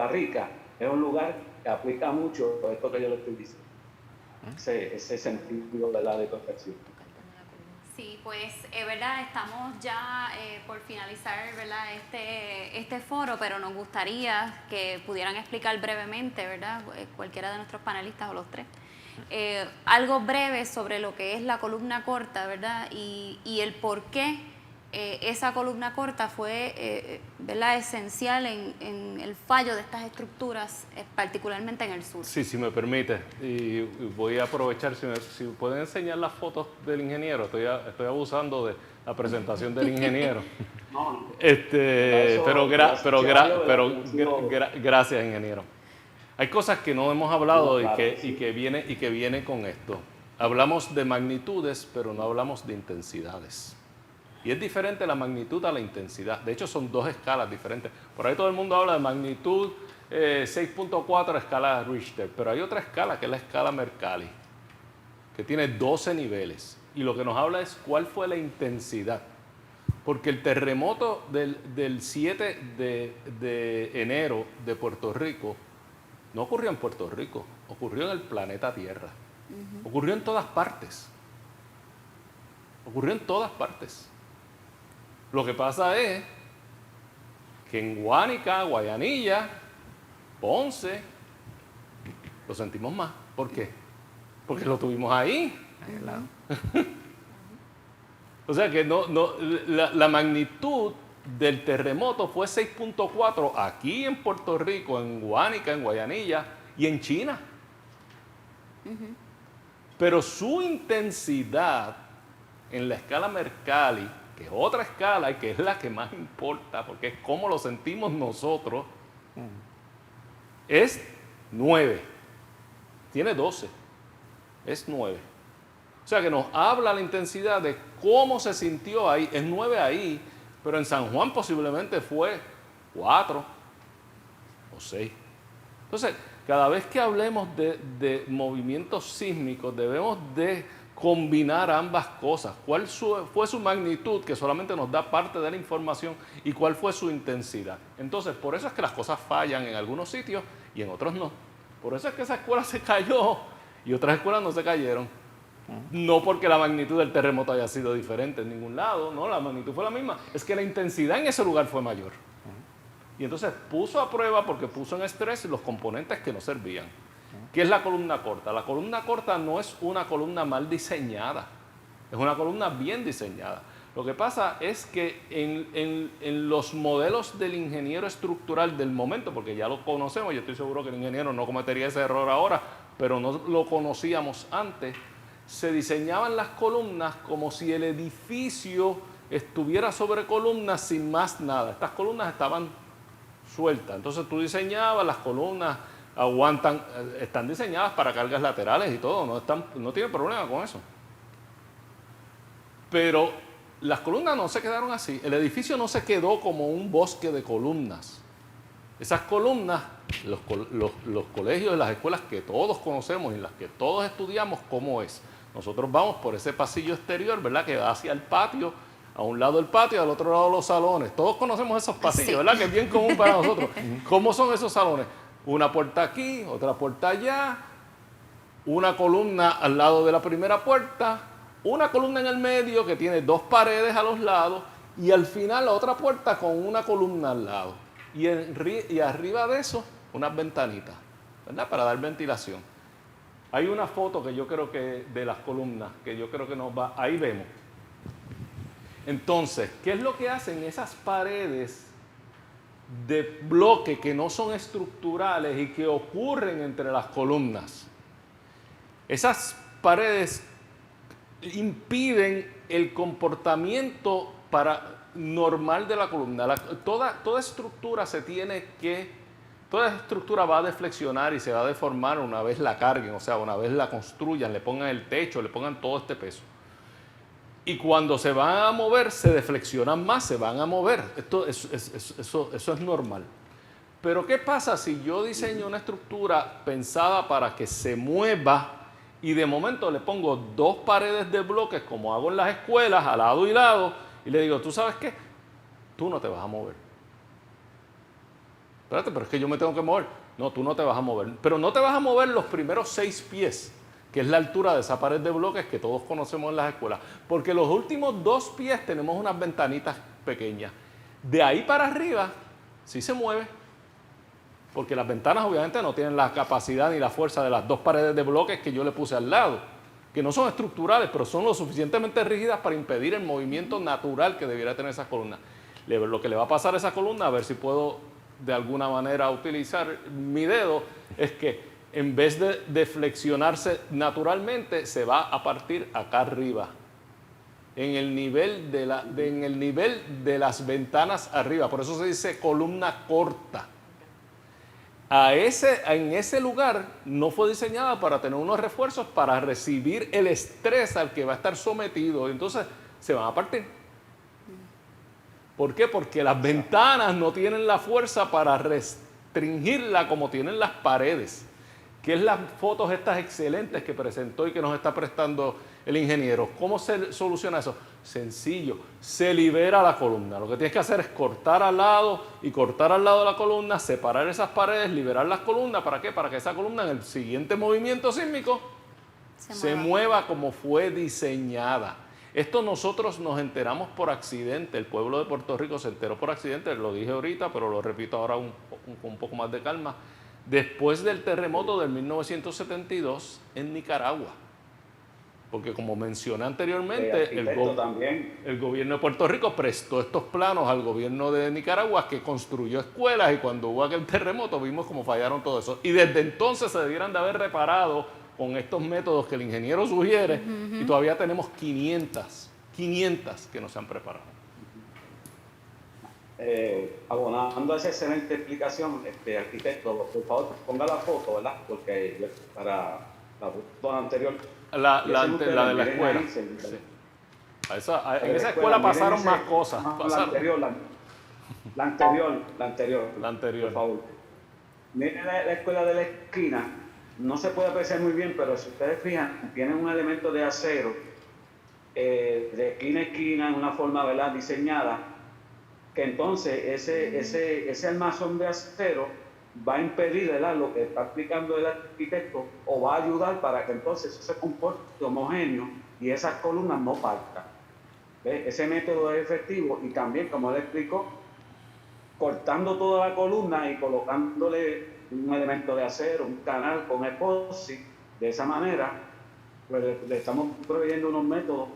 Speaker 5: Rica es un lugar que aplica mucho esto que yo le estoy diciendo. Ese sentido, ¿verdad?, de protección.
Speaker 1: Sí, pues verdad, estamos ya por finalizar, ¿verdad?, este foro, pero nos gustaría que pudieran explicar brevemente, ¿verdad?, cualquiera de nuestros panelistas o los tres, algo breve sobre lo que es la columna corta, ¿verdad?, y el por qué esa columna corta fue, ¿verdad?, esencial en el fallo de estas estructuras, particularmente en el sur.
Speaker 3: Sí, si me permite, y voy a aprovechar, si pueden enseñar las fotos del ingeniero, estoy abusando de la presentación del ingeniero. Gracias, ingeniero. Hay cosas que no hemos hablado y que viene con esto. Hablamos de magnitudes, pero no hablamos de intensidades. Y es diferente la magnitud a la intensidad. De hecho, son dos escalas diferentes. Por ahí todo el mundo habla de magnitud 6.4 escala Richter, pero hay otra escala que es la escala Mercalli, que tiene 12 niveles. Y lo que nos habla es cuál fue la intensidad. Porque el terremoto del 7 de enero de Puerto Rico no ocurrió en Puerto Rico, ocurrió en el planeta Tierra. Ocurrió en todas partes. Ocurrió en todas partes. Lo que pasa es que en Guánica, Guayanilla, Ponce, lo sentimos más. ¿Por qué? Porque lo tuvimos ahí. O sea que la magnitud del terremoto fue 6.4 aquí en Puerto Rico, en Guánica, en Guayanilla y en China. Pero su intensidad en la escala Mercalli, que es otra escala y que es la que más importa, porque es cómo lo sentimos nosotros, es 9. Tiene 12. Es 9. O sea que nos habla la intensidad de cómo se sintió ahí. Es 9 ahí, pero en San Juan posiblemente fue 4 o 6. Entonces, cada vez que hablemos de movimientos sísmicos debemos de combinar ambas cosas. ¿Cuál fue su magnitud, que solamente nos da parte de la información, y cuál fue su intensidad? Entonces, por eso es que las cosas fallan en algunos sitios y en otros no. Por eso es que esa escuela se cayó y otras escuelas no se cayeron. No porque la magnitud del terremoto haya sido diferente en ningún lado, no, la magnitud fue la misma. Es que la intensidad en ese lugar fue mayor. Y entonces puso a prueba, porque puso en estrés los componentes que no servían. ¿Qué es la columna corta? La columna corta no es una columna mal diseñada, es una columna bien diseñada. Lo que pasa es que en los modelos del ingeniero estructural del momento, porque ya lo conocemos, yo estoy seguro que el ingeniero no cometería ese error ahora, pero no lo conocíamos antes, se diseñaban las columnas como si el edificio estuviera sobre columnas sin más nada. Estas columnas estaban sueltas, entonces tú diseñabas las columnas, aguantan, están diseñadas para cargas laterales y todo, no tienen problema con eso. Pero las columnas no se quedaron así, el edificio no se quedó como un bosque de columnas. Esas columnas, los colegios y las escuelas que todos conocemos y en las que todos estudiamos, ¿cómo es? Nosotros vamos por ese pasillo exterior, ¿verdad?, que va hacia el patio, a un lado el patio, al otro lado los salones. Todos conocemos esos pasillos, sí, ¿verdad?, que es bien común para nosotros. ¿Cómo son esos salones? Una puerta aquí, otra puerta allá, una columna al lado de la primera puerta, una columna en el medio que tiene dos paredes a los lados y al final la otra puerta con una columna al lado. Y arriba de eso, unas ventanitas, ¿verdad?, para dar ventilación. Hay una foto que yo creo que de las columnas, que yo creo que nos va, ahí vemos. Entonces, ¿qué es lo que hacen esas paredes de bloque que no son estructurales y que ocurren entre las columnas? Esas paredes impiden el comportamiento normal de la columna. Toda estructura toda estructura va a deflexionar y se va a deformar una vez la carguen, o sea, una vez la construyan, le pongan el techo, le pongan todo este peso. Y cuando se van a mover, se deflexionan más, se van a mover. Eso es normal. Pero ¿qué pasa si yo diseño una estructura pensada para que se mueva y de momento le pongo dos paredes de bloques, como hago en las escuelas, a lado y lado, y le digo, ¿tú sabes qué? Tú no te vas a mover. Espérate, pero es que yo me tengo que mover. No, tú no te vas a mover. Pero no te vas a mover los primeros 6 pies, que es la altura de esa pared de bloques que todos conocemos en las escuelas. Porque los últimos 2 pies tenemos unas ventanitas pequeñas. De ahí para arriba, sí se mueve. Porque las ventanas obviamente no tienen la capacidad ni la fuerza de las 2 paredes de bloques que yo le puse al lado, que no son estructurales, pero son lo suficientemente rígidas para impedir el movimiento natural que debiera tener esa columna. Lo que le va a pasar a esa columna, a ver si puedo de alguna manera utilizar mi dedo, es que en vez de flexionarse naturalmente, se va a partir acá arriba, en el nivel de las ventanas arriba. Por eso se dice columna corta. En ese lugar no fue diseñada para tener unos refuerzos para recibir el estrés al que va a estar sometido. Entonces se van a partir. ¿Por qué? Porque las ventanas no tienen la fuerza para restringirla como tienen las paredes. Que es las fotos estas excelentes que presentó y que nos está prestando el ingeniero. ¿Cómo se soluciona eso? Sencillo, se libera la columna. Lo que tienes que hacer es cortar al lado y cortar al lado de la columna, separar esas paredes, liberar las columnas. ¿Para qué? Para que esa columna en el siguiente movimiento sísmico se mueva como fue diseñada. Esto nosotros nos enteramos por accidente, el pueblo de Puerto Rico se enteró por accidente, lo dije ahorita, pero lo repito ahora con un poco más de calma, después del terremoto del 1972 en Nicaragua. Porque como mencioné anteriormente, el gobierno de Puerto Rico prestó estos planos al gobierno de Nicaragua, que construyó escuelas, y cuando hubo aquel terremoto vimos cómo fallaron todo eso. Y desde entonces se debieran de haber reparado con estos métodos que el ingeniero sugiere, y todavía tenemos 500 que no se han preparado.
Speaker 5: Abonando a esa excelente explicación, arquitecto, por favor, ponga la foto, ¿verdad? Porque para la foto anterior... La de la escuela. Sí. En esa escuela pasaron más cosas. La anterior, por favor. miren la escuela de la esquina, no se puede apreciar muy bien, pero si ustedes fijan, tienen un elemento de acero de esquina a esquina en una forma, ¿verdad?, diseñada, que entonces ese armazón de acero va a impedir, ¿verdad?, lo que está aplicando el arquitecto, o va a ayudar para que entonces eso se comporte homogéneo y esas columnas no partan. ¿Ves? Ese método es efectivo, y también, como le explicó, cortando toda la columna y colocándole un elemento de acero, un canal con epoxi. De esa manera, pues le estamos proveyendo unos métodos,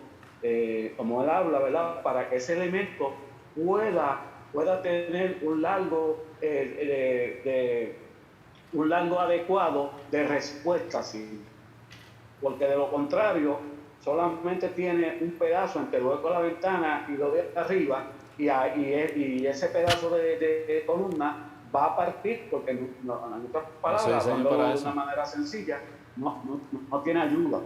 Speaker 5: como él habla, ¿verdad?, para que ese elemento pueda tener un largo adecuado de respuesta, ¿sí? Porque de lo contrario, solamente tiene un pedazo entre el hueco de la ventana y lo de arriba, y ese pedazo de columna va a partir, porque en otras palabras, hablando de una manera sencilla, no tiene ayuda.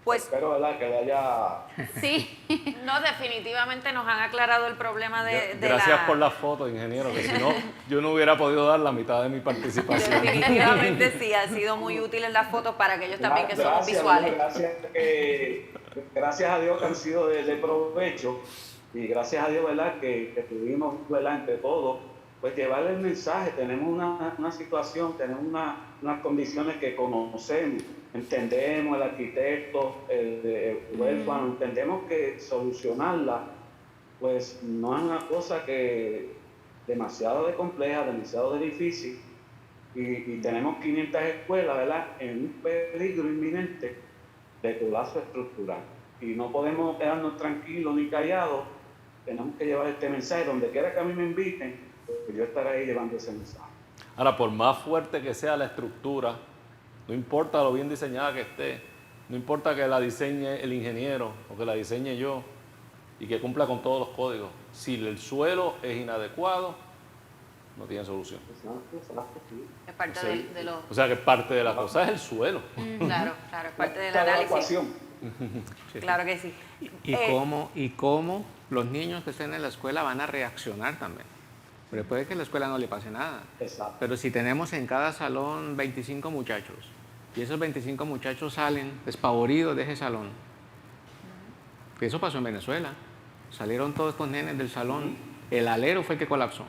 Speaker 2: Pues
Speaker 5: espero, ¿verdad?, que le haya...
Speaker 1: Sí,
Speaker 2: no, definitivamente nos han aclarado el problema de
Speaker 3: Gracias por la foto, ingeniero, que si no, yo no hubiera podido dar la mitad de mi participación.
Speaker 2: Definitivamente sí, ha sido muy útil en las fotos para aquellos también que somos visuales.
Speaker 5: Gracias a Dios que han sido de provecho, y gracias a Dios, ¿verdad?, que tuvimos, ¿verdad?, entre todos, pues llevarle el mensaje. Tenemos una situación, tenemos unas condiciones que conocemos, entendemos, el arquitecto, el huérfano, entendemos que solucionarla, pues no es una cosa que demasiado de compleja, demasiado de difícil, y tenemos 500 escuelas, ¿verdad?, en un peligro inminente de colapso estructural. Y no podemos quedarnos tranquilos ni callados, tenemos que llevar este mensaje. Donde quiera que a mí me inviten, pues yo estaré ahí llevando ese mensaje.
Speaker 3: Ahora, por más fuerte que sea la estructura, no importa lo bien diseñada que esté, no importa que la diseñe el ingeniero o que la diseñe yo y que cumpla con todos los códigos, si el suelo es inadecuado, no tiene solución.
Speaker 2: Es parte de los...
Speaker 3: O sea que parte de la cosa es el suelo.
Speaker 2: Claro, es parte del
Speaker 5: La
Speaker 2: análisis.
Speaker 5: evacuación.
Speaker 2: Claro que sí.
Speaker 4: Y cómo los niños que estén en la escuela van a reaccionar también. Pero puede que en la escuela no le pase nada.
Speaker 5: Exacto.
Speaker 4: Pero si tenemos en cada salón 25 muchachos y esos 25 muchachos salen despavoridos de ese salón, que eso pasó en Venezuela, salieron todos estos nenes del salón, el alero fue el que colapsó.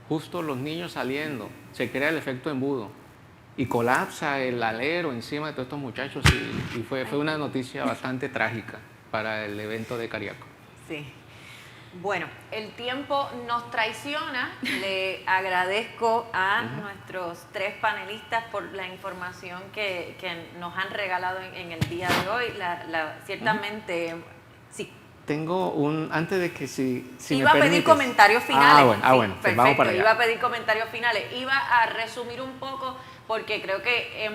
Speaker 4: Justo los niños saliendo, se crea el efecto embudo y colapsa el alero encima de todos estos muchachos, y fue una noticia bastante trágica para el evento de Cariaco.
Speaker 2: Sí. Bueno, el tiempo nos traiciona. Le agradezco a nuestros 3 panelistas por la información que nos han regalado en el día de hoy. Ciertamente, sí.
Speaker 4: Tengo antes de que si
Speaker 2: iba a pedir comentarios finales.
Speaker 4: Bueno, pues vamos para allá.
Speaker 2: Iba a pedir comentarios finales. Iba a resumir un poco, porque creo que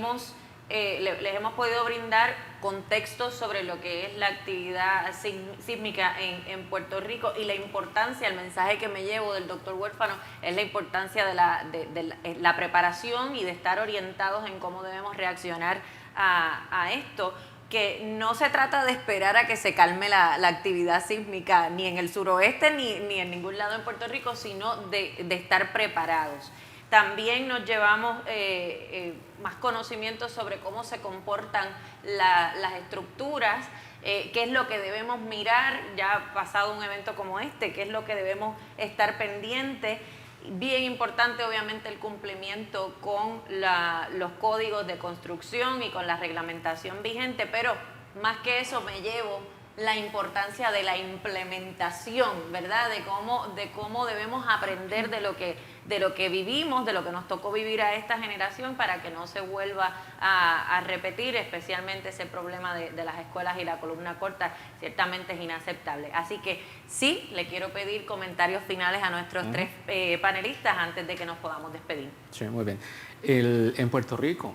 Speaker 2: les hemos podido brindar contextos sobre lo que es la actividad sísmica en Puerto Rico, y la importancia, el mensaje que me llevo del doctor Huérfano es la importancia de la preparación y de estar orientados en cómo debemos reaccionar a esto, que no se trata de esperar a que se calme la actividad sísmica ni en el suroeste ni en ningún lado en Puerto Rico, sino de estar preparados. También nos llevamos más conocimientos sobre cómo se comportan las estructuras, qué es lo que debemos mirar ya pasado un evento como este, qué es lo que debemos estar pendientes. Bien importante, obviamente, el cumplimiento con los códigos de construcción y con la reglamentación vigente, pero más que eso me llevo la importancia de la implementación, ¿verdad? De cómo debemos aprender de lo que vivimos, de lo que nos tocó vivir a esta generación, para que no se vuelva a repetir, especialmente ese problema de las escuelas y la columna corta. Ciertamente es inaceptable. Así que sí, le quiero pedir comentarios finales a nuestros 3 panelistas antes de que nos podamos despedir.
Speaker 4: Sí, muy bien. En Puerto Rico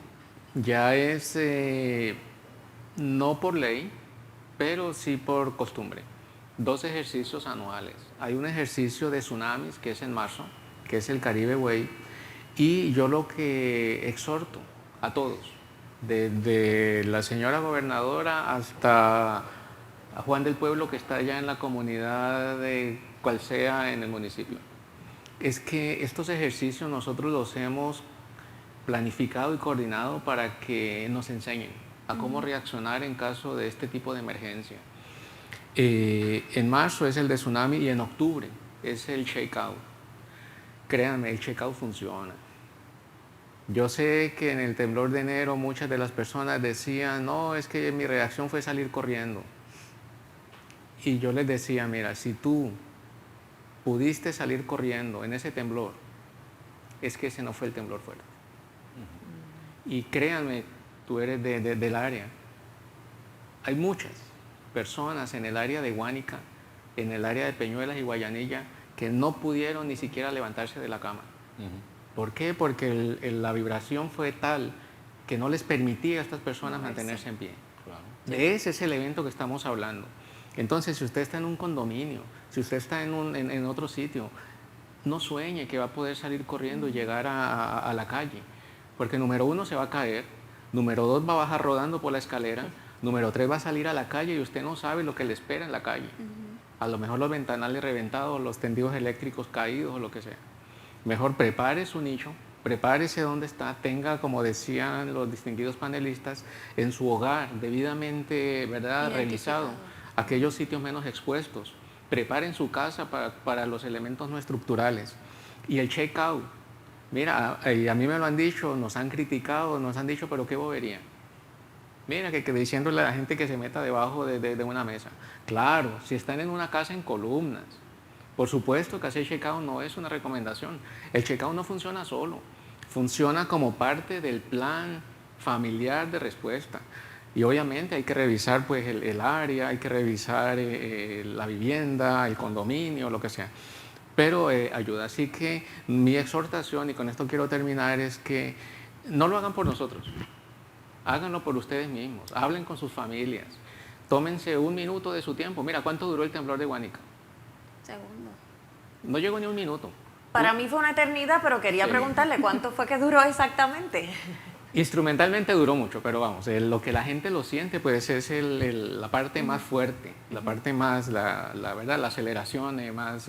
Speaker 4: ya es, no por ley, pero sí por costumbre, 2 ejercicios anuales. Hay un ejercicio de tsunamis que es en marzo, que es el Caribe Wave, y yo lo que exhorto a todos, desde la señora gobernadora hasta a Juan del Pueblo, que está allá en la comunidad de cual sea en el municipio, es que estos ejercicios nosotros los hemos planificado y coordinado para que nos enseñen a cómo reaccionar en caso de este tipo de emergencia. En marzo es el de tsunami y en octubre es el shakeout. Créanme, el shakeout funciona. Yo sé que en el temblor de enero muchas de las personas decían, no, es que mi reacción fue salir corriendo. Y yo les decía, mira, si tú pudiste salir corriendo en ese temblor, es que ese no fue el temblor fuerte. Y créanme, tú eres del área. Hay muchas personas en el área de Guánica, en el área de Peñuelas y Guayanilla, que no pudieron ni siquiera levantarse de la cama. ¿Por qué? Porque la vibración fue tal que no les permitía a estas personas mantenerse en pie.
Speaker 3: Claro.
Speaker 4: De ese es el evento que estamos hablando. Entonces, si usted está en un condominio, si usted está en otro sitio, no sueñe que va a poder salir corriendo y llegar a la calle. Porque número 1 se va a caer, número 2 va a bajar rodando por la escalera, número 3 va a salir a la calle y usted no sabe lo que le espera en la calle. A lo mejor los ventanales reventados, los tendidos eléctricos caídos o lo que sea. Mejor prepare su nicho, prepárese donde está, tenga, como decían los distinguidos panelistas, en su hogar debidamente, ¿verdad?, revisado aquellos sitios menos expuestos. Preparen su casa para los elementos no estructurales. Y el check-out, mira, a mí me lo han dicho, nos han criticado, nos han dicho, pero qué bobería. Mira, que diciéndole a la gente que se meta debajo de una mesa. Claro, si están en una casa en columnas, por supuesto que hacer check-out no es una recomendación. El check-out no funciona solo, funciona como parte del plan familiar de respuesta. Y obviamente hay que revisar pues, el área, hay que revisar la vivienda, el condominio, lo que sea. Pero ayuda. Así que mi exhortación, y con esto quiero terminar, es que no lo hagan por nosotros. Háganlo por ustedes mismos. Hablen con sus familias. Tómense 1 minuto de su tiempo. Mira, ¿cuánto duró el temblor de Guánica?
Speaker 1: Segundo.
Speaker 4: No llegó ni 1 minuto.
Speaker 2: Para mí fue una eternidad, pero quería preguntarle cuánto fue que duró exactamente.
Speaker 4: Instrumentalmente duró mucho, pero vamos, lo que la gente lo siente pues es la parte más fuerte, la parte más, la verdad, la aceleración más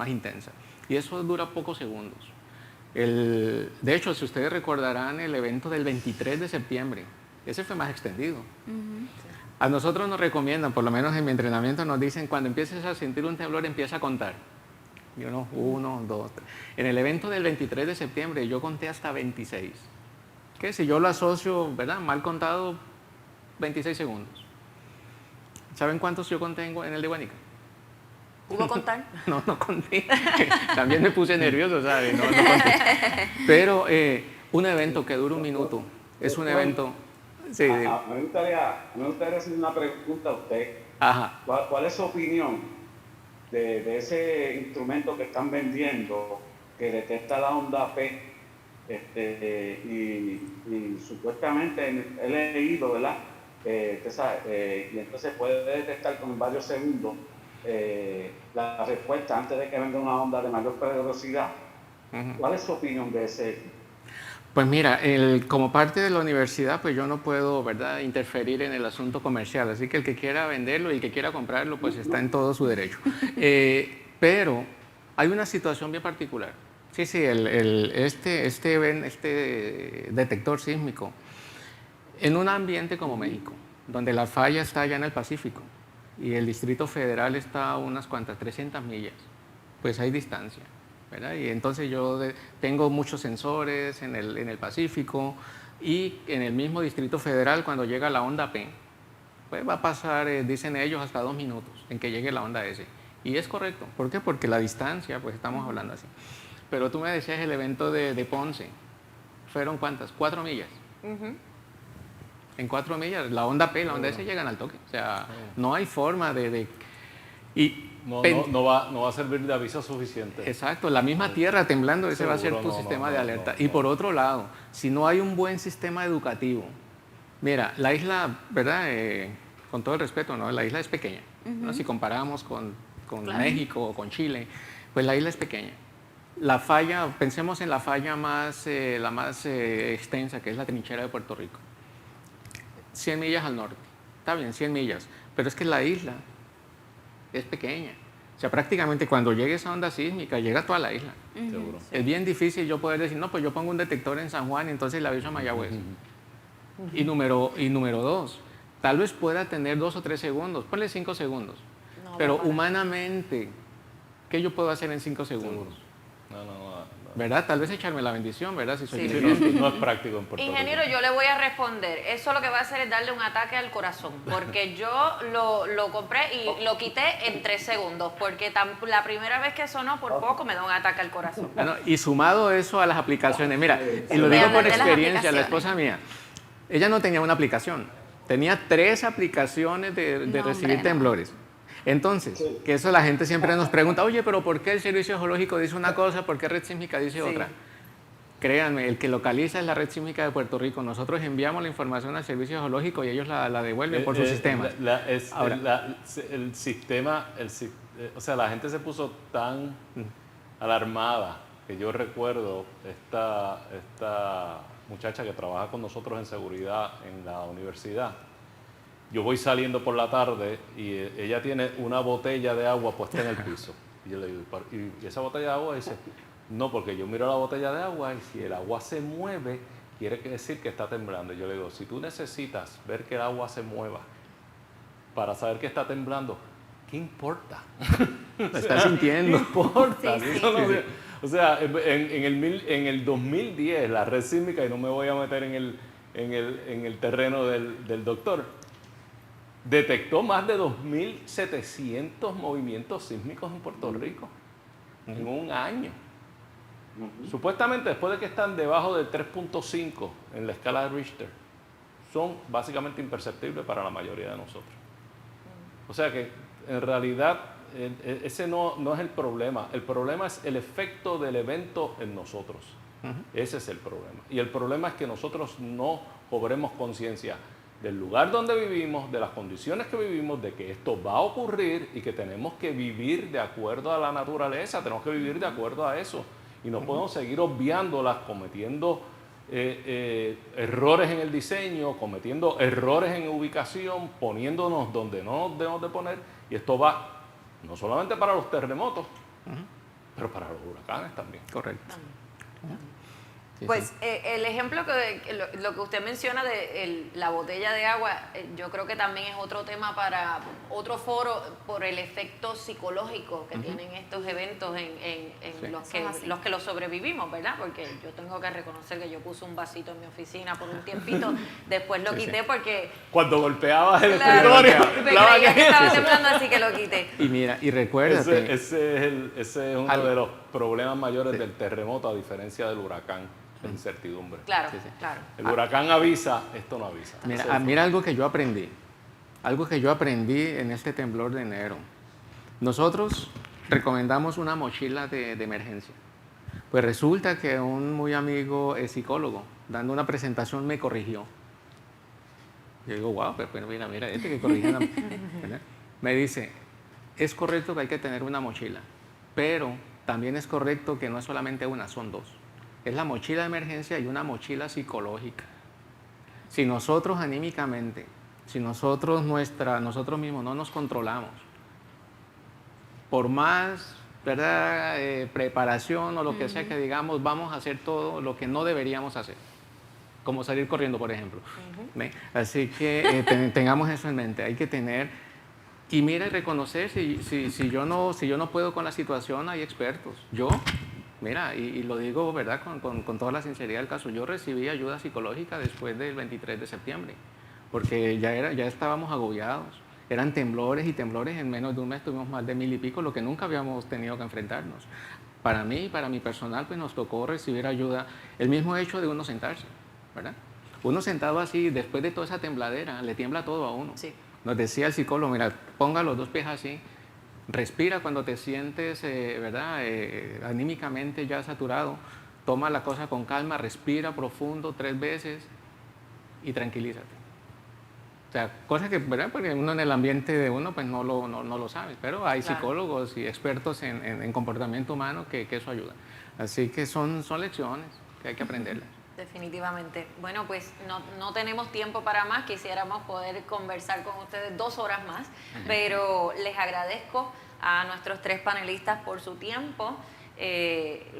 Speaker 4: intensa. Y eso dura pocos segundos. De hecho, si ustedes recordarán el evento del 23 de septiembre, ese fue más extendido. A nosotros nos recomiendan, por lo menos en mi entrenamiento nos dicen, cuando empieces a sentir un temblor empieza a contar. Yo no, 1, 2, 3. En el evento del 23 de septiembre yo conté hasta 26. Que si yo lo asocio, ¿verdad?, mal contado, 26 segundos. ¿Saben cuántos yo conté en el de Guánica?
Speaker 2: ¿Pudo contar?
Speaker 4: No conté. También me puse nervioso, ¿sabes? No conté. Pero un evento que dura 1 minuto es un evento... Sí,
Speaker 5: me gustaría hacer una pregunta a usted.
Speaker 4: Ajá.
Speaker 5: ¿Cuál es su opinión de ese instrumento que están vendiendo que detecta la onda P? Y supuestamente he leído, ¿verdad? Y entonces puede detectar con varios segundos la respuesta antes de que venga una onda de mayor peligrosidad. ¿Cuál es su opinión de ese?
Speaker 4: Pues mira, como parte de la universidad, pues yo no puedo, ¿verdad?, interferir en el asunto comercial, así que el que quiera venderlo y el que quiera comprarlo, pues está en todo su derecho. Pero hay una situación bien particular. Sí, este detector sísmico, en un ambiente como México, donde la falla está allá en el Pacífico y el Distrito Federal está a unas cuantas, 300 millas, pues hay distancia, ¿verdad? Y entonces yo tengo muchos sensores en el Pacífico y en el mismo Distrito Federal, cuando llega la onda P, pues va a pasar, dicen ellos, hasta 2 minutos en que llegue la onda S. Y es correcto. ¿Por qué? Porque la distancia, pues estamos hablando así. Pero tú me decías el evento de Ponce, ¿fueron cuántas? 4 millas. En 4 millas, la onda P, la onda S llegan al toque. O sea, no hay forma
Speaker 3: No va a servir de aviso suficiente.
Speaker 4: Exacto, la misma tierra temblando, ese va a ser tu sistema de alerta. Y por otro lado, si no hay un buen sistema educativo, mira, la isla, ¿verdad? Con todo el respeto, ¿no? La isla es pequeña, ¿no? Si comparamos con claro, México o con Chile, pues la isla es pequeña. La falla, pensemos en la falla la más extensa, que es la trinchera de Puerto Rico. 100 millas al norte. Está bien, 100 millas. Pero es que la isla es pequeña. O sea, prácticamente cuando llegue esa onda sísmica, llega a toda la isla.
Speaker 3: Seguro.
Speaker 4: Es bien difícil yo poder decir, no, pues yo pongo un detector en San Juan y entonces le aviso a Mayagüez. Y número dos, tal vez pueda tener 2 o 3 segundos, ponle 5 segundos.
Speaker 2: No,
Speaker 4: Pero
Speaker 2: no, no.
Speaker 4: humanamente, ¿qué yo puedo hacer en 5 segundos?
Speaker 3: No.
Speaker 4: ¿Verdad? Tal vez echarme la bendición, ¿verdad? Si soy
Speaker 2: Sí.
Speaker 3: Sí,
Speaker 4: creyente.
Speaker 3: no es práctico en Puerto
Speaker 2: Ingeniero,
Speaker 3: Rico.
Speaker 2: yo le voy a responder. Eso lo que va a hacer es darle un ataque al corazón, porque yo lo compré y lo quité en 3 segundos, porque la primera vez que sonó por poco me da un ataque al corazón.
Speaker 4: Bueno, y sumado eso a las aplicaciones, mira, y lo
Speaker 1: Me
Speaker 4: digo
Speaker 1: hablan
Speaker 4: por
Speaker 1: de las
Speaker 4: experiencia, la
Speaker 1: aplicaciones.
Speaker 4: esposa mía, ella no tenía una aplicación, tenía 3 aplicaciones de
Speaker 1: No,
Speaker 4: recibir
Speaker 1: hombre, no.
Speaker 4: temblores. Entonces, que eso la gente siempre nos pregunta, oye, pero ¿por qué el Servicio Geológico dice una cosa, por qué Red Sísmica dice
Speaker 2: Sí.
Speaker 4: otra? Créanme, el que localiza es la Red Sísmica de Puerto Rico. Nosotros enviamos la información al Servicio Geológico y ellos la devuelven por sus sistemas. Ahora-
Speaker 3: El sistema, o sea, la gente se puso tan alarmada que yo recuerdo esta muchacha que trabaja con nosotros en seguridad en la universidad. Yo voy saliendo por la tarde y ella tiene una botella de agua puesta en el piso. Y yo le digo, ¿y esa botella de agua? Y dice, no, porque yo miro la botella de agua y si el agua se mueve, quiere decir que está temblando. Y yo le digo, si tú necesitas ver que el agua se mueva para saber que está temblando, ¿qué importa?
Speaker 4: Lo está sintiendo.
Speaker 3: ¿Qué importa?
Speaker 1: Sí, sí.
Speaker 3: Eso no- o sea, en el 2010, la red sísmica, y no me voy a meter en el terreno del doctor, detectó más de 2.700 movimientos sísmicos en Puerto Rico en un año. Supuestamente, después de que están debajo del 3.5 en la escala de Richter, son básicamente imperceptibles para la mayoría de nosotros. O sea que, en realidad, ese no es el problema. El problema es el efecto del evento en nosotros. Ese es el problema. Y el problema es que nosotros no cobremos conciencia del lugar donde vivimos, de las condiciones que vivimos, de que esto va a ocurrir y que tenemos que vivir de acuerdo a la naturaleza, tenemos que vivir de acuerdo a eso. Y no podemos seguir obviándolas, cometiendo errores en el diseño, cometiendo errores en ubicación, poniéndonos donde no nos debemos de poner. Y esto va no solamente para los terremotos, pero para los huracanes también.
Speaker 4: Correcto. Sí,
Speaker 2: Pues
Speaker 4: sí.
Speaker 2: el ejemplo lo que usted menciona de la botella de agua, yo creo que también es otro tema para otro foro por el efecto psicológico que tienen estos eventos en
Speaker 4: Sí.
Speaker 2: los que los sobrevivimos, ¿verdad? Porque yo tengo que reconocer que yo puse un vasito en mi oficina por un tiempito, después lo
Speaker 4: Sí,
Speaker 2: quité porque
Speaker 3: Cuando golpeabas el
Speaker 2: claro,
Speaker 3: escritorio,
Speaker 2: me
Speaker 3: la
Speaker 2: creía que estaba
Speaker 3: vaina-
Speaker 2: temblando, así que lo quité.
Speaker 4: Y mira, y recuérdate,
Speaker 3: ese es uno
Speaker 4: Algo.
Speaker 3: de los problemas mayores
Speaker 4: Sí.
Speaker 3: del terremoto, a diferencia del huracán, la incertidumbre.
Speaker 2: Claro,
Speaker 4: Sí, sí.
Speaker 2: claro.
Speaker 3: El huracán avisa, esto no avisa.
Speaker 4: mira,
Speaker 3: Ese es el
Speaker 4: mira algo que yo aprendí. Algo que yo aprendí en este temblor de enero. Nosotros recomendamos una mochila de emergencia. Pues resulta que un muy amigo psicólogo, dando una presentación, me corrigió. Yo digo, wow, pero mira, este que corrigió. ¿Verdad? Me dice, es correcto que hay que tener una mochila, pero también es correcto que no es solamente una, son 2. Es la mochila de emergencia y una mochila psicológica. Si nosotros anímicamente, si nosotros mismos no nos controlamos, por más, ¿verdad? Preparación o lo que sea que digamos, vamos a hacer todo lo que no deberíamos hacer, como salir corriendo, por ejemplo. ¿Ve? Así que tengamos eso en mente. Hay que tener y mira y reconocer si yo no puedo con la situación, hay expertos. Yo, mira, y lo digo, ¿verdad? Con toda la sinceridad del caso, yo recibí ayuda psicológica después del 23 de septiembre, porque ya estábamos agobiados. Eran temblores y temblores, en menos de un mes tuvimos más de 1000 y pico, lo que nunca habíamos tenido que enfrentarnos. Para mí, para mi personal, pues nos tocó recibir ayuda. El mismo hecho de uno sentarse, ¿verdad? Uno sentado así, después de toda esa tembladera, le tiembla todo a uno.
Speaker 2: Sí.
Speaker 4: Nos decía el psicólogo, mira, ponga los 2 pies así, respira cuando te sientes, ¿verdad? Anímicamente ya saturado, toma la cosa con calma, respira profundo 3 veces y tranquilízate. O sea, cosas que, ¿verdad? Porque uno en el ambiente de uno pues no lo sabe, pero hay
Speaker 2: Claro.
Speaker 4: psicólogos y expertos en comportamiento humano que eso ayuda. Así que son lecciones que hay que aprenderlas.
Speaker 2: Definitivamente. Bueno, pues no tenemos tiempo para más. Quisiéramos poder conversar con ustedes 2 horas más, pero les agradezco a nuestros 3 panelistas por su tiempo.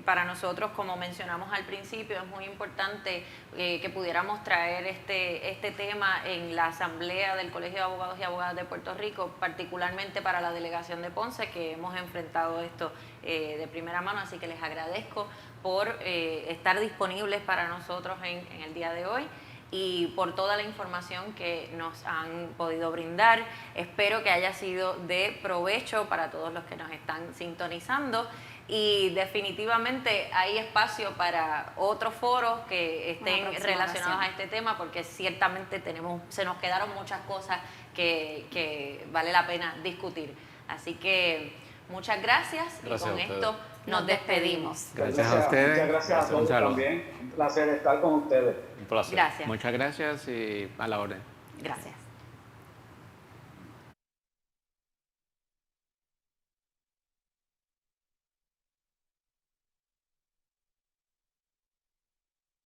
Speaker 2: Para nosotros, como mencionamos al principio, es muy importante que pudiéramos traer este tema en la Asamblea del Colegio de Abogados y Abogadas de Puerto Rico, particularmente para la delegación de Ponce, que hemos enfrentado esto de primera mano, así que les agradezco por estar disponibles para nosotros en el día de hoy y por toda la información que nos han podido brindar. Espero que haya sido de provecho para todos los que nos están sintonizando. Y definitivamente hay espacio para otros foros que estén relacionados a este tema, porque ciertamente se nos quedaron muchas cosas que vale la pena discutir. Así que muchas gracias y con esto nos despedimos.
Speaker 4: Gracias a ustedes.
Speaker 5: Muchas gracias a todos también. Un placer estar con ustedes.
Speaker 3: Un placer.
Speaker 2: Gracias.
Speaker 4: Muchas gracias y a la orden.
Speaker 2: Gracias.